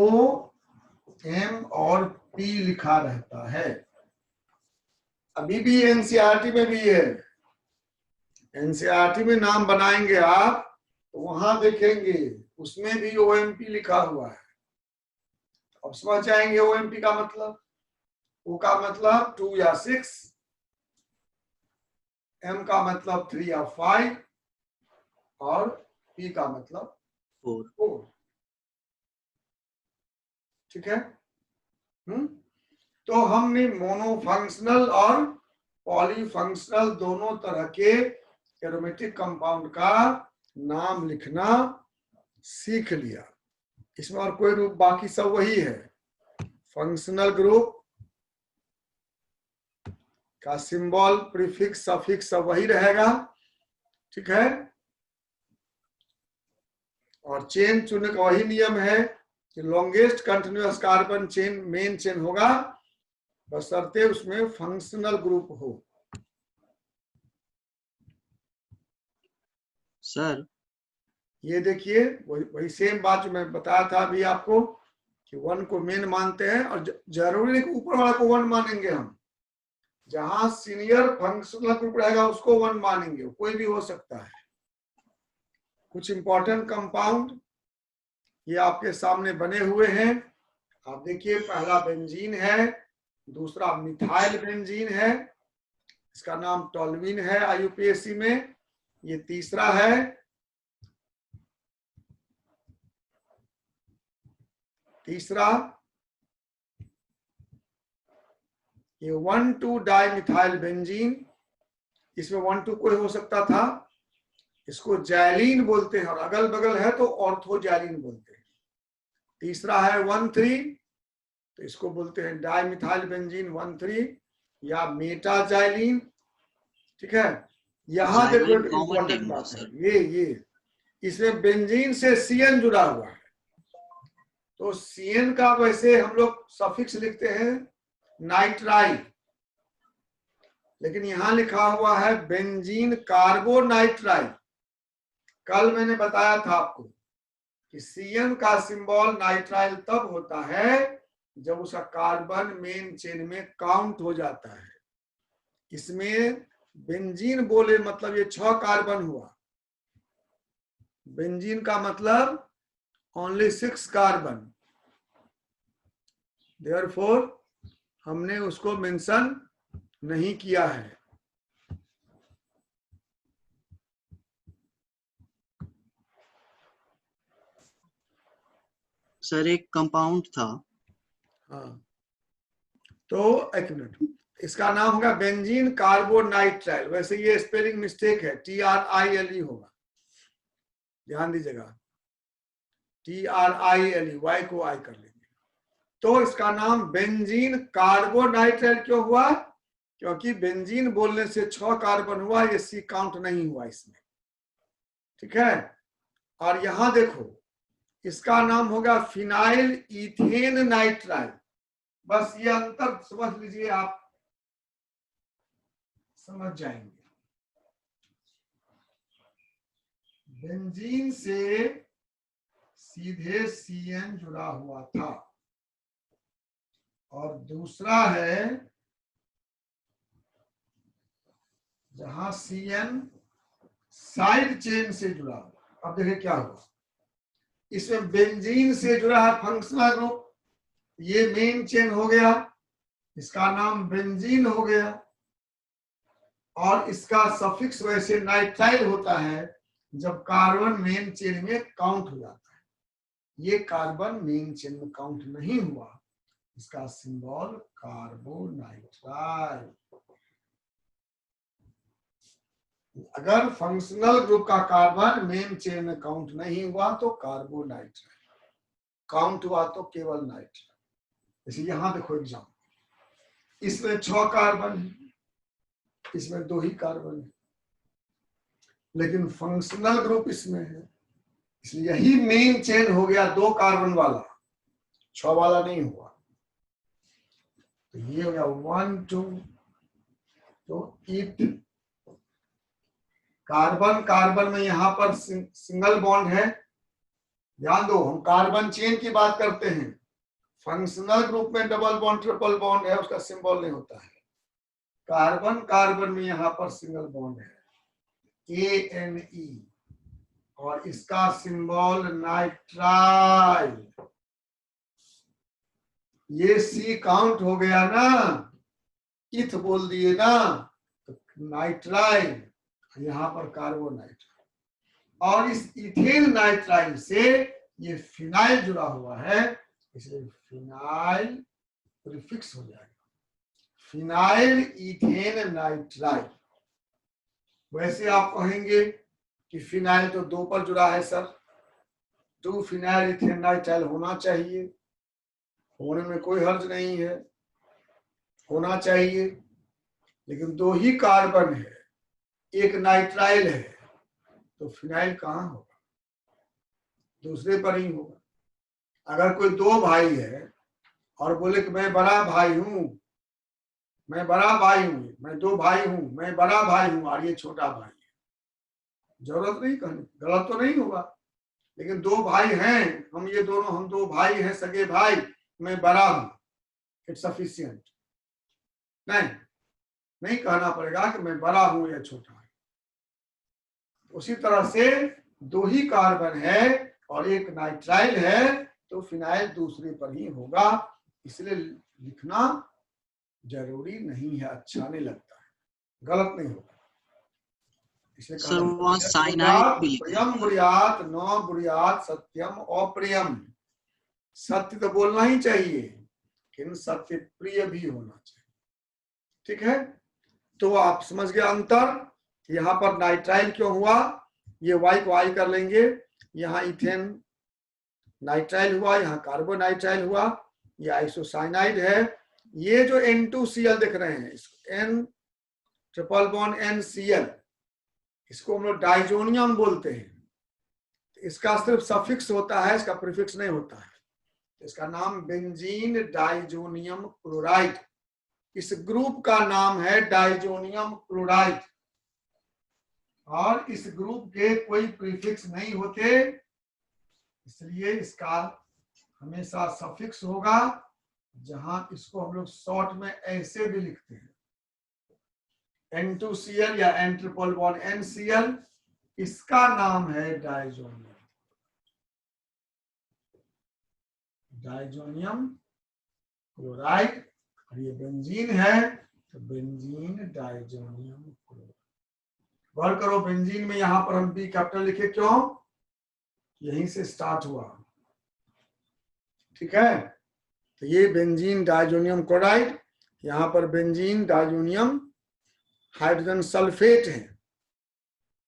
Speaker 1: M और P लिखा रहता है। अभी भी एनसीईआरटी में भी है, एनसीईआरटी में नाम बनाएंगे आप तो वहां देखेंगे उसमें भी OMP लिखा हुआ है। अब समझ जाएंगे OMP का मतलब। O का मतलब 2 या 6, M का मतलब 3 या 5 और P का मतलब 4। ठीक है? तो हमने मोनोफंक्शनल और पॉलीफंक्शनल दोनों तरह के एरोमेटिक कंपाउंड का नाम लिखना सीख लिया। इसमें और कोई रूप बाकी सब वही है। फंक्शनल ग्रुप का सिंबल, प्रीफिक्स, सफिक्स सब वही रहेगा, ठीक है? और चेन चुनने का वही नियम है कि longest continuous carbon chain main chain होगा, बशर्ते उसमें फंक्शनल ग्रुप हो।
Speaker 3: सर
Speaker 1: ये देखिए वही सेम बात जो मैं बताया था अभी आपको कि 1 को मेन मानते हैं, और जरूरी नहीं कि ऊपर वाला को 1 मानेंगे हम। जहां सीनियर फंक्शनल ग्रुप रहेगा उसको 1 मानेंगे, कोई भी हो सकता है। कुछ इंपॉर्टेंट कंपाउंड ये आपके सामने बने हुए हैं। आप देखिए, पहला बेंजीन है, दूसरा मिथाइल बेंजीन है, इसका नाम टोल्यूइन है IUPAC में। ये तीसरा है ये 1,2 डाइमिथाइल बेंजीन। इसमें 1,2 कोई हो सकता था, इसको जैलीन बोलते हैं, और अगल बगल है तो ऑर्थोजैलीन बोलते हैं। तीसरा है 1,3, तो इसको बोलते हैं डाइमिथाइल बेंजीन 1,3 या मेटाजैलीन, ठीक है? यहाँ देखो एक इंपॉर्टेंट बात है, ये इसमें बेंजीन से CN जुड़ा हुआ है, तो CN का वैसे हम लोग सफिक्स लिखते हैं नाइट्राइल, लेकिन यहां लिखा हुआ है बेंजीन कार्बोनाइट्राइल। कल मैंने बताया था आपको कि CN का सिंबल नाइट्राइल तब होता है जब उसका कार्बन मेन चेन में काउंट हो जाता है। इसमें बेंजीन बोले मतलब ये 6 कार्बन हुआ, बेंजीन का मतलब ओनली 6 कार्बन, देयरफॉर हमने उसको मेंशन नहीं किया है।
Speaker 3: सर एक कंपाउंड था।
Speaker 1: हाँ, तो एक मिनट, इसका नाम होगा बेंजीन कार्बोनाइट्राइल। वैसे ये स्पेलिंग मिस्टेक है, TRILE होगा, ध्यान दीजिएगा, TRILE, वाई को आई कर लेंगे। तो इसका नाम बेंजीन कार्बोनाइट्राइल क्यों हुआ? क्योंकि बेंजीन बोलने से 6 कार्बन हुआ, ये C काउंट नहीं हुआ इसमें, ठीक है। और यहां देखो, इसका नाम होगा फिनाइल इथेन नाइट्राइल। बस ये अंतर समझ लीजिए, आप समझ जाएंगे। बेंजीन से सीधे CN जुड़ा हुआ था, और दूसरा है जहां CN साइड चेन से जुड़ा हुआ। अब देखिए क्या हुआ, इसमें बेंजीन से जुड़ा है फंक्शनल ग्रुप, ये मेन चेन हो गया, इसका नाम बेंजीन हो गया, और इसका सफिक्स वैसे नाइट्राइल होता है जब कार्बन मेन चेन में काउंट हो जाता है। ये कार्बन मेन चेन में काउंट नहीं हुआ, इसका सिंबल कार्बोनाइट्राइल। अगर फंक्शनल ग्रुप का कार्बन मेन चेन में काउंट नहीं हुआ तो कार्बोनाइट्राइल, काउंट हुआ तो केवल नाइट्राइल। जैसे यहां देखो एग्जाम्पल, इसमें 6 कार्बन है, इसमें 2 ही कार्बन है, लेकिन फंक्शनल ग्रुप इसमें है, इसलिए यही मेन चेन हो गया 2 कार्बन वाला, 6 वाला नहीं हुआ। तो ये हो गया 1 2। तो इट कार्बन कार्बन में यहां पर सिंगल बॉन्ड है, ध्यान दो, हम कार्बन चेन की बात करते हैं। फंक्शनल ग्रुप में डबल बॉन्ड ट्रिपल बॉन्ड है, उसका सिंबल नहीं होता है। कार्बन कार्बन में यहां पर सिंगल बॉन्ड है, ANE, और इसका सिंबल नाइट्राइल। ये C काउंट हो गया ना, इथ बोल दिए ना, तो नाइट्राइल, यहां पर कार्बोनाइट्राइल, और इस इथेन नाइट्राइल से ये फिनाइल जुड़ा हुआ है, इसलिए फिनाइल प्रीफिक्स हो जाएगा, फिनाइल इथेन नाइट्राइल। वैसे आप कहेंगे कि फिनाइल तो 2 पर जुड़ा है सर, 2 फिनाइल इथेन नाइट्राइल होना चाहिए, होने में कोई हर्ज नहीं है, होना चाहिए, लेकिन 2 ही कार्बन है, एक नाइट्राइल है, तो फिनाइल कहाँ होगा? दूसरे पर ही होगा। अगर कोई 2 भाई है और बोले कि मैं बड़ा भाई हूं, मैं बड़ा भाई हूं, मैं 2 भाई हूं, मैं बड़ा भाई हूं और ये छोटा भाई है, जरूरत नहीं कहने, गलत तो नहीं होगा। लेकिन 2 भाई हैं, हम ये दोनों, हम 2 भाई हैं, सगे भाई, मैं बड़ा हूं, इट्स सफिशिएंट। नहीं कहना पड़ेगा कि मैं बड़ा हूं या छोटा है। उसी तरह से 2 ही कार्बन है और एक नाइट्राइल है, तो फिनाइल दूसरे पर ही होगा, इसलिए लिखना जरूरी नहीं है, अच्छा नहीं लगता है, गलत नहीं होगा। इसलिए
Speaker 3: सर वहाँ साइनाइड भी लिखा
Speaker 1: प्रियम बुरियात न बुरियात सत्यम अप्रियम। सत्य तो बोलना ही चाहिए, लेकिन सत्य प्रिय भी होना चाहिए, ठीक है। तो आप समझ गए अंतर, यहाँ पर नाइट्राइल क्यों हुआ, ये वाई को आई कर लेंगे, यहाँ इथेन नाइट्राइल हुआ, यहाँ कार्बोनाइट्राइल हुआ, ये आइसोसाइनाइड है। ये जो N2Cl देख रहे हैं, N ट्रिपल बॉन्ड NCl, इसको हम लोग डाइजोनियम बोलते हैं। इसका सिर्फ सफिक्स होता है, इसका प्रीफिक्स नहीं होता है। इसका नाम बेंजीन डाइजोनियम क्लोराइड, इस ग्रुप का नाम है डाइजोनियम क्लोराइड और इस ग्रुप के कोई प्रीफिक्स नहीं होते, इसलिए इसका हमेशा सफिक्स होगा, जहां इसको हम लोग शॉर्ट में ऐसे भी लिखते हैं N2Cl या N ट्रिपल बॉन्ड NCl, इसका नाम है डाइजोनियम क्लोराइड और ये बेंजीन है तो बेंजीन डाइजोनियम क्लोराइड। गौर करो बेंजीन में यहां पर हम बी कैपिटल लिखे, क्यों? यहीं से स्टार्ट हुआ, ठीक है। तो ये बेंजीन डाइजोनियम क्लोराइड, यहां पर बेंजीन डाइजोनियम हाइड्रोजन सल्फेट है,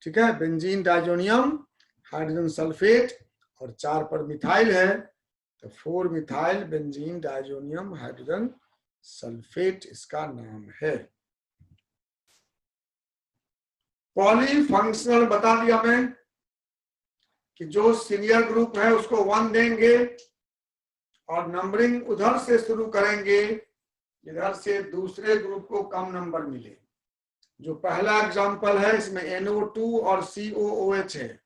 Speaker 1: ठीक है। बेंजीन डाइजोनियम हाइड्रोजन सल्फेट और 4 पर मिथाइल है तो 4 methyl benzene diazonium hydrogen sulphate इसका नाम है। पॉलीफंक्शनल बता दिया मैं कि जो सीनियर ग्रुप है उसको 1 देंगे और नंबरिंग उधर से शुरू करेंगे इधर से दूसरे ग्रुप को कम नंबर मिले। जो पहला एग्जांपल है इसमें NO2 और COOH है,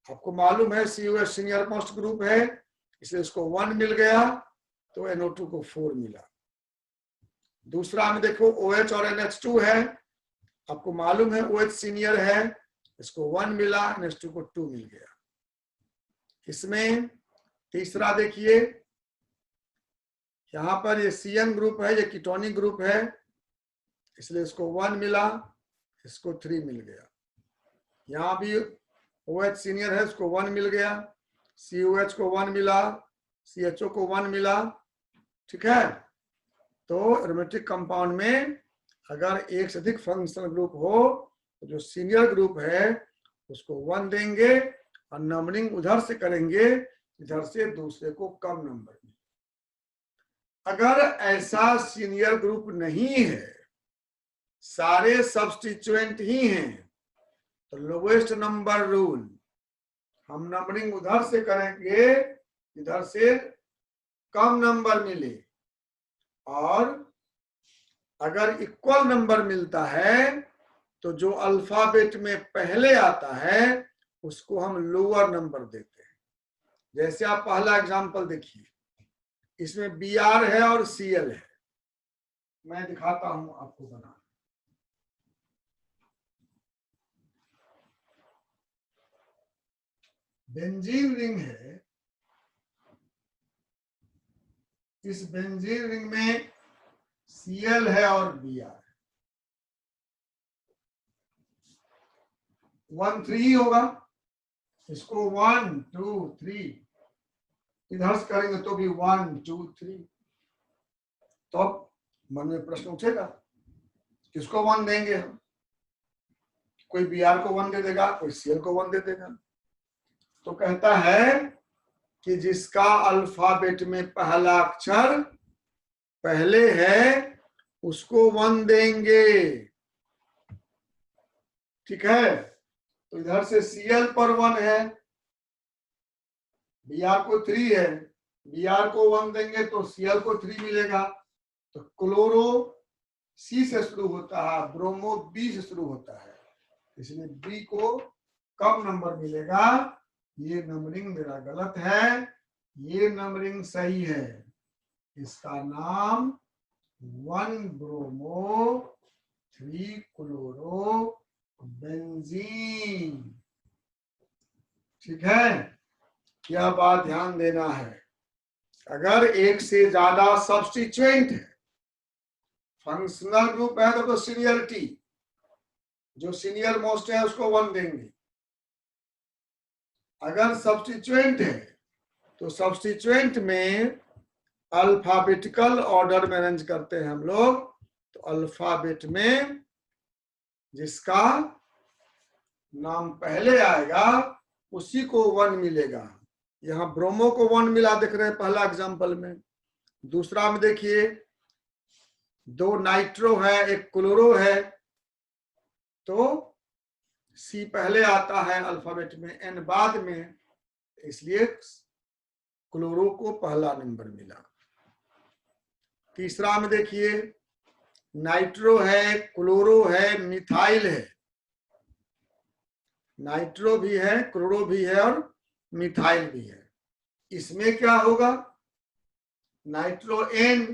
Speaker 1: आपको मालूम है COH सीनियर मोस्ट ग्रुप है इसलिए इसको 1 मिल गया तो NO2 को 4 मिला। दूसरा में देखो OH और NH2 है, आपको मालूम है OH सीनियर है, इसको 1 मिला, NH2 को 2 मिल गया। इसमें तीसरा देखिए यहां पर ये CN ग्रुप है, ये कीटोनिक ग्रुप है इसलिए इसको 1 मिला, इसको 3 मिल गया। यहाँ भी OH सीनियर है, इसको 1 मिल गया, COH को 1 मिला, CHO को 1 मिला, ठीक है। तो एरोमेटिक कंपाउंड में अगर एक से अधिक फंक्शनल ग्रुप हो तो जो सीनियर ग्रुप है उसको 1 देंगे और नंबरिंग उधर से करेंगे इधर से दूसरे को कम नंबर मिले। अगर ऐसा सीनियर ग्रुप नहीं है, सारे सब्स्टिट्यूएंट ही हैं, तो लोवेस्ट नंबर रूल, हम नंबरिंग उधर से करेंगे इधर से कम नंबर मिले और अगर इक्वल नंबर मिलता है तो जो अल्फाबेट में पहले आता है उसको हम लोअर नंबर देते हैं। जैसे आप पहला एग्जांपल देखिए, इसमें Br है और Cl है, मैं दिखाता हूं आपको बना। बेंजीन रिंग है, इस बेंजीन रिंग में Cl है और Br है, 1 3 होगा, इसको 1 2 3 इधर से करेंगे तो भी 1 2 3। तो अब मन में प्रश्न उठेगा किसको 1 देंगे हम? कोई Br को 1 दे देगा, कोई Cl को 1 दे देगा। तो कहता है कि जिसका अल्फाबेट में पहला अक्षर पहले है उसको 1 देंगे, ठीक है। तो इधर से Cl पर 1 है, Br को 3 है, Br को 1 देंगे तो Cl को 3 मिलेगा। तो क्लोरो C से शुरू होता है, ब्रोमो B से शुरू होता है, इसलिए B को कम नंबर मिलेगा। ये नंबरिंग मेरा गलत है, ये नंबरिंग सही है। इसका नाम 1 ब्रोमो 3 क्लोरो बेंजीन, ठीक है। यह बात ध्यान देना है, अगर एक से ज्यादा सब्स्टिट्यूएंट है, फंक्शनल ग्रुप है तो सीनियरिटी, जो सीनियर मोस्ट है उसको 1 देंगे। अगर सब्स्टिट्यूएंट है तो सब्स्टिट्यूएंट में अल्फाबेटिकल ऑर्डर में अरेंज करते हैं हम लोग, तो अल्फाबेट में जिसका नाम पहले आएगा उसी को 1 मिलेगा। यहाँ ब्रोमो को 1 मिला, देख रहे हैं पहला एग्जांपल में। दूसरा में देखिए 2 नाइट्रो है, 1 क्लोरो है, तो C पहले आता है अल्फाबेट में, N बाद में, इसलिए क्लोरो को पहला नंबर मिला। तीसरा में देखिए नाइट्रो है, क्लोरो है, मिथाइल है। नाइट्रो भी है, क्लोरो भी है और मिथाइल भी है। इसमें क्या होगा? नाइट्रो N,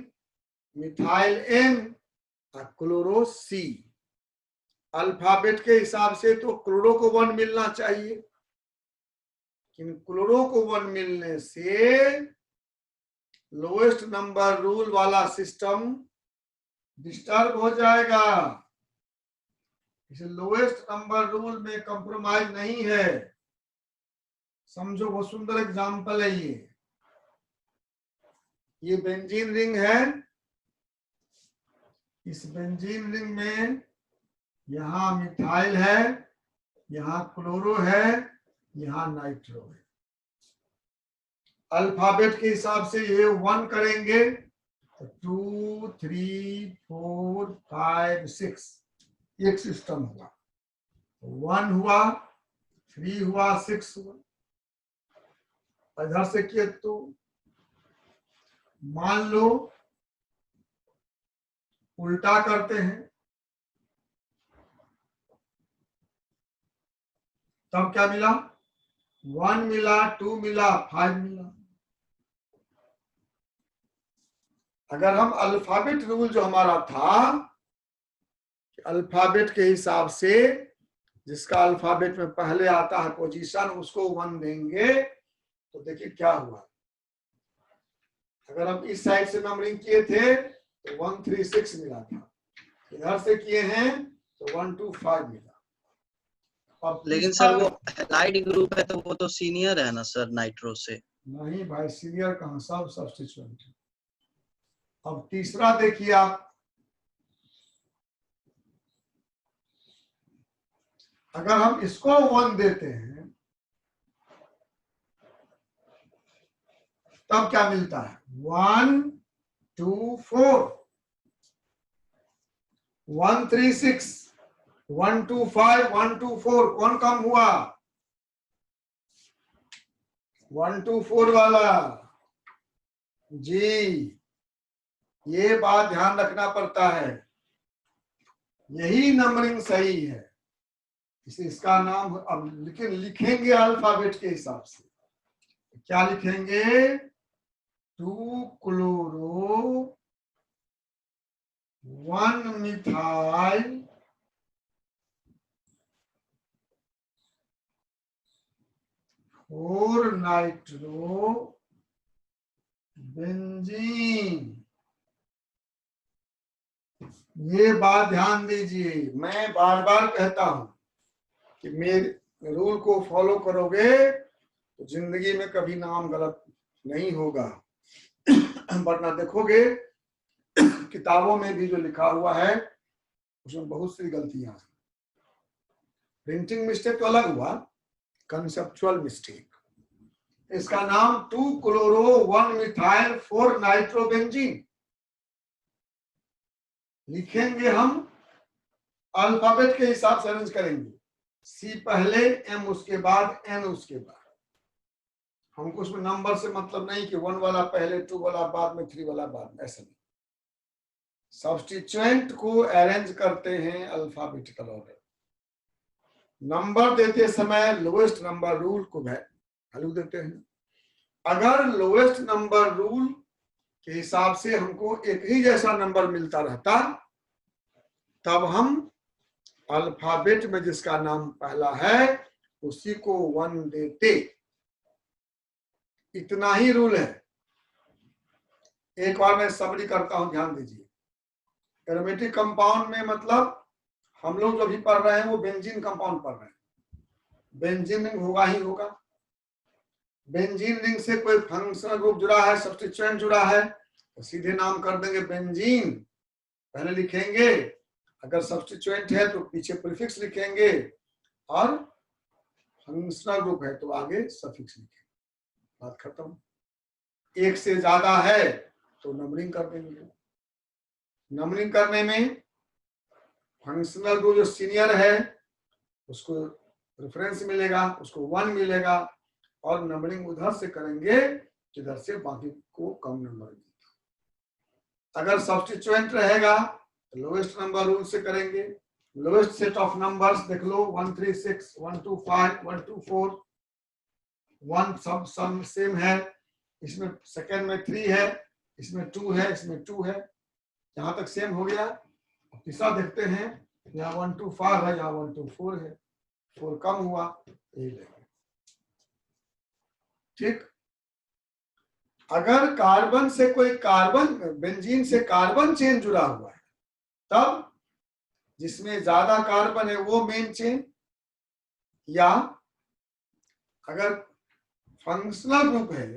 Speaker 1: मिथाइल N और क्लोरो C। अल्फाबेट के हिसाब से तो क्लोरो को 1 मिलना चाहिए, लेकिन क्लोरो को 1 मिलने से लोएस्ट नंबर रूल वाला सिस्टम डिस्टर्ब हो जाएगा। इसे लोएस्ट नंबर रूल में कंप्रोमाइज नहीं है। समझो, बहुत सुंदर एग्जांपल है ये बेंजीन रिंग है। इस बेंजीन रिंग में यहाँ मिथाइल है, यहाँ क्लोरो है, यहाँ नाइट्रो है। अल्फाबेट के हिसाब से ये 1 करेंगे तो 2, 3, 4, 5, 6 एक सिस्टम हुआ। 1 हुआ, 3 हुआ, 6 हुआ। इधर से किए तो मान लो उल्टा करते हैं, तब क्या मिला? 1 मिला, 2 मिला, 5 मिला। अगर हम अल्फाबेट रूल जो हमारा था, अल्फाबेट के हिसाब से जिसका अल्फाबेट में पहले आता है पोजीशन, उसको 1 देंगे, तो देखिए क्या हुआ। अगर हम इस साइड से नंबरिंग किए थे तो 1, 3, 6 मिला था। इधर से किए हैं तो 1, 2, 5 मिला। अब
Speaker 3: लेकिन सर वो एलाइड ग्रुप है तो वो तो सीनियर है ना सर नाइट्रो से।
Speaker 1: नहीं भाई, सीनियर कहाँ, सब सब्स्टिट्यूएंट है। अब तीसरा देखिए आप, अगर हम इसको 1 देते हैं तब क्या मिलता है? 1, 2, 4, 1, 3, 6, 1, 2, 5, 1, 2, 4। कौन कम हुआ? 1, 2, 4 वाला जी। ये बात ध्यान रखना पड़ता है, यही नंबरिंग सही है। इसे इसका नाम अब लिखेंगे अल्फाबेट के हिसाब से। क्या लिखेंगे? 2 क्लोरो, 1 मिथाइल, 4 नाइट्रो बेंजीन। ये बात ध्यान दीजिए, मैं बार बार कहता हूं कि मेरे रूल को फॉलो करोगे तो जिंदगी में कभी नाम गलत नहीं होगा। वरना देखोगे किताबों में भी जो लिखा हुआ है उसमें बहुत सी गलतियां हैं। प्रिंटिंग मिस्टेक तो अलग हुआ, कंसेप्चुअल मिस्टेक। इसका नाम 2 क्लोरो, 1 मिथाइल, 4 नाइट्रोबेंजीन। लिखेंगे हम अल्फाबेट के हिसाब से अरेंज करेंगे, सी पहले, एम उसके बाद, एन उसके बाद। हमको उसमें नंबर से मतलब नहीं कि 1 वाला पहले, 2 वाला बाद में, 3 वाला बाद में, ऐसा नहीं। सब्स्टिट्यूएंट को अरेंज करते हैं अल्फाबेटिकल ऑर्डर। नंबर देते समय लोएस्ट नंबर रूल को वैल्यू देते हैं। अगर लोएस्ट नंबर रूल के हिसाब से हमको एक ही जैसा नंबर मिलता रहता, तब हम अल्फाबेट में जिसका नाम पहला है उसी को 1 देते। इतना ही रूल है। एक बार मैं समरी करता हूं, ध्यान दीजिए। एरोमेटिक कंपाउंड में मतलब हम लोग जो भी पढ़ रहे हैं वो बेंजीन कंपाउंड पढ़ रहे हैं। बेंजीन रिंग होगा ही होगा। बेंजीन रिंग से कोई फंक्शनल ग्रुप जुड़ा है, सब्स्टिट्यूएंट जुड़ा है, तो सीधे नाम कर देंगे बेंजीन, पहले लिखेंगे। अगर सब्स्टिट्यूएंट है तो पीछे प्रीफिक्स लिखेंगे, और फंक्शनल ग्रुप है तो आगे सफिक्स लिखेंगे। बात खत्म। एक से ज्यादा है तो नंबरिंग कर देंगे। नंबरिंग करने में फंक्शनल ग्रुप जो सीनियर है उसको रेफरेंस मिलेगा, उसको 1 मिलेगा, और नंबरिंग उधर से करेंगे जिधर से बाकी को कम नंबर मिलेगा। अगर सब्स्टिट्यूएंट रहेगा लोएस्ट नंबर रूल से करेंगे। लोएस्ट सेट ऑफ नंबर्स देख लो, 136, 125, 124, 1 सब सेम है। इसमें सेकंड में 3 है, इसमें 2 है, इसमें 2 है, यहां तक सेम हो गया। तीसरा देखते हैं, यहाँ 125 है, यहाँ 124 है, 4 कम हुआ, यही लेंगे। ठीक। अगर कार्बन से कोई कार्बन, बेंजीन से कार्बन चेन जुड़ा हुआ है, तब जिसमें ज्यादा कार्बन है वो मेन चेन, या अगर फंक्शनल ग्रुप है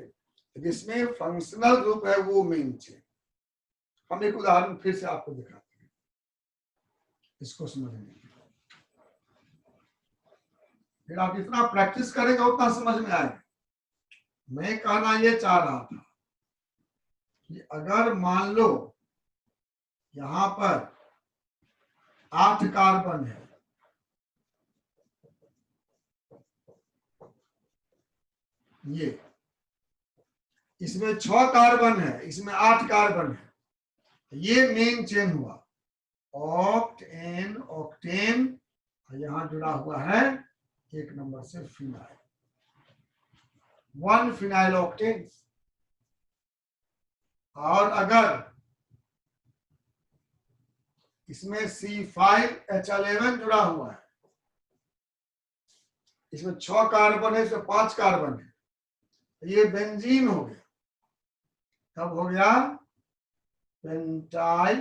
Speaker 1: जिसमें फंक्शनल ग्रुप है वो मेन चेन। हम एक उदाहरण फिर से आपको दिखाते हैं, इसको समझने के लिए। फिर आप जितना प्रैक्टिस करेंगे उतना समझ में आएगा। मैं कहना ये चाह रहा था कि अगर मान लो यहां पर 8 कार्बन है, ये इसमें 6 कार्बन है, इसमें 8 कार्बन है, ये मेन चेन हुआ। ऑक्टेन, ऑक्टेन, यहां जुड़ा हुआ है 1 नंबर से फिनाइल, 1 फिनाइल ऑक्टेन। और अगर इसमें C5H11 जुड़ा हुआ है, इसमें 6 कार्बन है, इसमें 5 कार्बन है, ये बेंजीन हो गया। तब हो गया पेंटाइल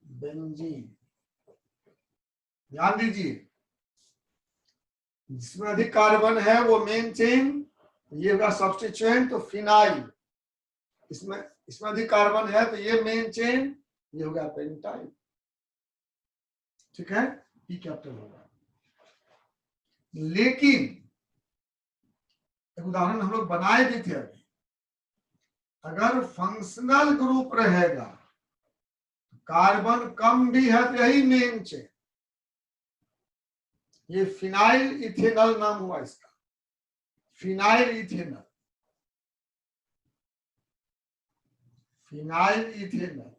Speaker 1: बेंजीन। ध्यान दीजिए, जिसमें अधिक कार्बन है वो मेन चेन, ये होगा सब्स्टिट्यूएंट, तो फिनाइल। इसमें अधिक कार्बन है तो ये मेन चेन, ये होगा पेंटाइल। ठीक है, ई कैपिटल होगा। लेकिन एक उदाहरण हम लोग बनाए भी थे अभी, अगर फंक्शनल ग्रुप रहेगा, कार्बन कम भी है तो यही मेन चेन। ये फिनाइल इथेनॉल नाम हुआ इसका, फिनाइल इथेनॉल, फिनाइल इथेनॉल,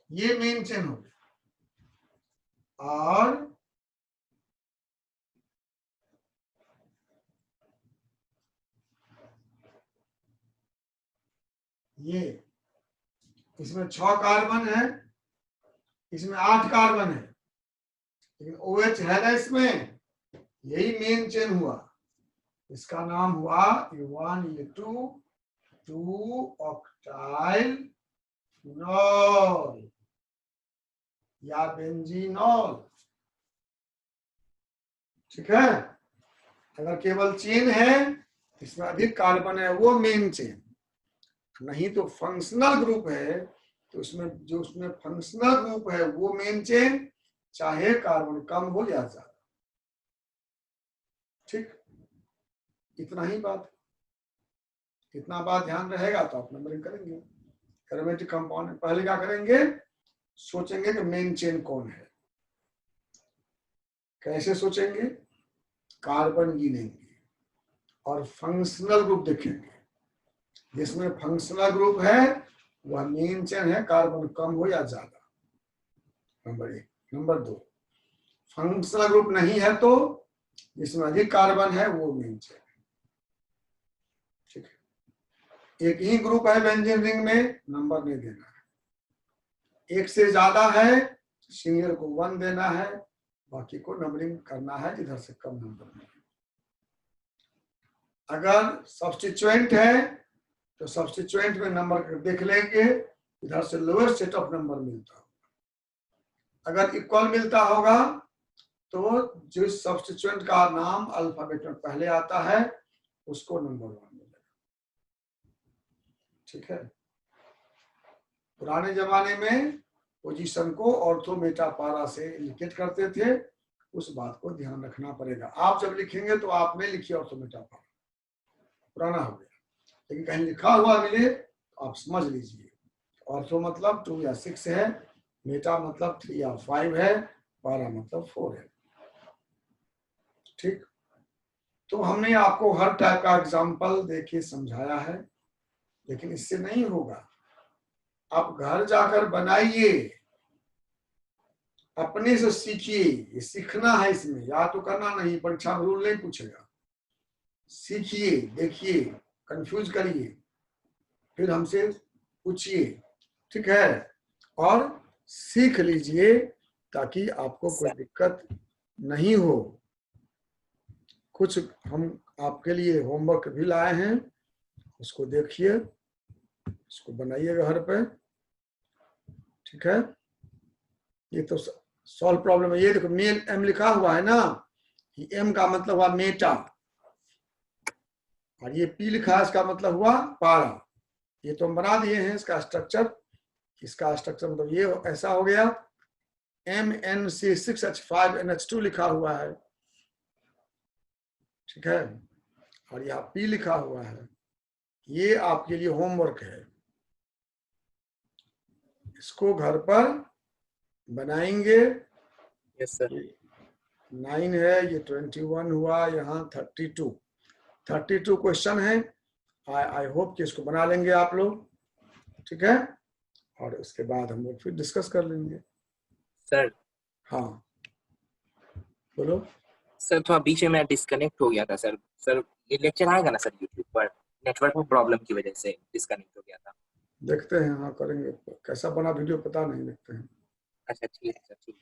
Speaker 1: ये मेन चेन हो गया। और ये इसमें 6 कार्बन है, इसमें 8 कार्बन है, लेकिन OH है ना इसमें, यही मेन चेन हुआ। इसका नाम हुआ E1, E2, 2 ऑक्टाइल फिनॉल या बेंजीनॉल। ठीक है, अगर केवल चेन है, इसमें अधिक कार्बन है, वो मेन चेन। नहीं तो फंक्शनल ग्रुप है, तो उसमें फंक्शनल ग्रुप है वो मेन चेन, चाहे कार्बन कम हो या ज्यादा। ठीक, इतना ही बात। इतना बात ध्यान रहेगा तो आप नंबरिंग करेंगे। एरोमेटिक कंपाउंड पहले क्या करेंगे, सोचेंगे कि मेन चेन कौन है। कैसे सोचेंगे, कार्बन गिनेंगे और फंक्शनल ग्रुप देखेंगे। जिसमें फंक्शनल ग्रुप है वह मेन चेन है, कार्बन कम हो या ज्यादा। नंबर 1। नंबर 2, फंक्शनल ग्रुप नहीं है तो जिसमें अधिक कार्बन है वो मेन चेन है। ठीक है, एक ही ग्रुप है बेंजीन रिंग में, नंबर नहीं देना है। एक से ज्यादा है, सीनियर को 1 देना है, बाकी को नंबरिंग करना है जिधर से कम नंबर मिले। अगर सब्स्टिट्यूएंट है तो सब्स्टिट्यूएंट में नंबर देख लेंगे, इधर से लोएस्ट सेट ऑफ नंबर मिलता होगा। अगर इक्वल मिलता होगा तो जिस सब्स्टिट्यूएंट का नाम अल्फाबेट में पहले आता है उसको नंबर 1 मिलेगा। ठीक है, पुराने जमाने में पोजीशन को ऑर्थो मेटा पारा से इंडिकेट करते थे, उस बात को ध्यान रखना पड़ेगा। आप जब लिखेंगे तो आप नहीं लिखिए ऑर्थो मेटा पारा, पुराना हो गया। लेकिन कहीं लिखा हुआ मिले तो आप समझ लीजिए, ऑर्थो मतलब 2 या 6 है, मेटा मतलब 3 या 5 है, पारा मतलब 4 है। ठीक, तो हमने आपको हर टाइप का एग्जाम्पल देके समझाया है, लेकिन इससे नहीं होगा। आप घर जाकर बनाइए, अपने से सीखिए। ये सीखना है, इसमें याद तो करना नहीं, परीक्षा में रूल नहीं पूछेगा। सीखिए, देखिए, कंफ्यूज करिए, फिर हमसे पूछिए, ठीक है? और सीख लीजिए ताकि आपको कोई दिक्कत नहीं हो। कुछ हम आपके लिए होमवर्क भी लाए हैं, उसको देखिए, उसको बनाइएगा घर पे, ठीक है? ये तो सॉल्व प्रॉब्लम है। ये देखो मेल एम लिखा हुआ है ना, ये एम का मतलब हुआ मेटा, और ये पी लिखा है, इसका मतलब हुआ पारा। ये तो हम बना दिए हैं इसका स्ट्रक्चर। इसका स्ट्रक्चर मतलब ये ऐसा हो गया, MnC6H5NH2 लिखा हुआ है, ठीक है? और यहाँ पी लिखा हुआ है। ये आपके लिए होमवर्क है, इसको घर पर बनाएंगे।
Speaker 2: Yes sir.
Speaker 1: 9 है, ये 21 हुआ, यहाँ 32 क्वेश्चन है। आई होप कि इसको बना लेंगे आप लोग, ठीक है? और उसके बाद हम लोग फिर डिस्कस कर लेंगे।
Speaker 2: सर
Speaker 1: हाँ बोलो।
Speaker 2: सर थोड़ा बीच में मैं डिस्कनेक्ट हो गया था सर। सर ये लेक्चर आएगा ना सर यूट्यूब पर? नेटवर्क प्रॉब्लम की वजह से डिस्कनेक्ट हो गया था।
Speaker 1: देखते हैं, हाँ करेंगे। कैसा बना वीडियो पता नहीं, देखते हैं।
Speaker 2: अच्छा ठीक है सर, ठीक।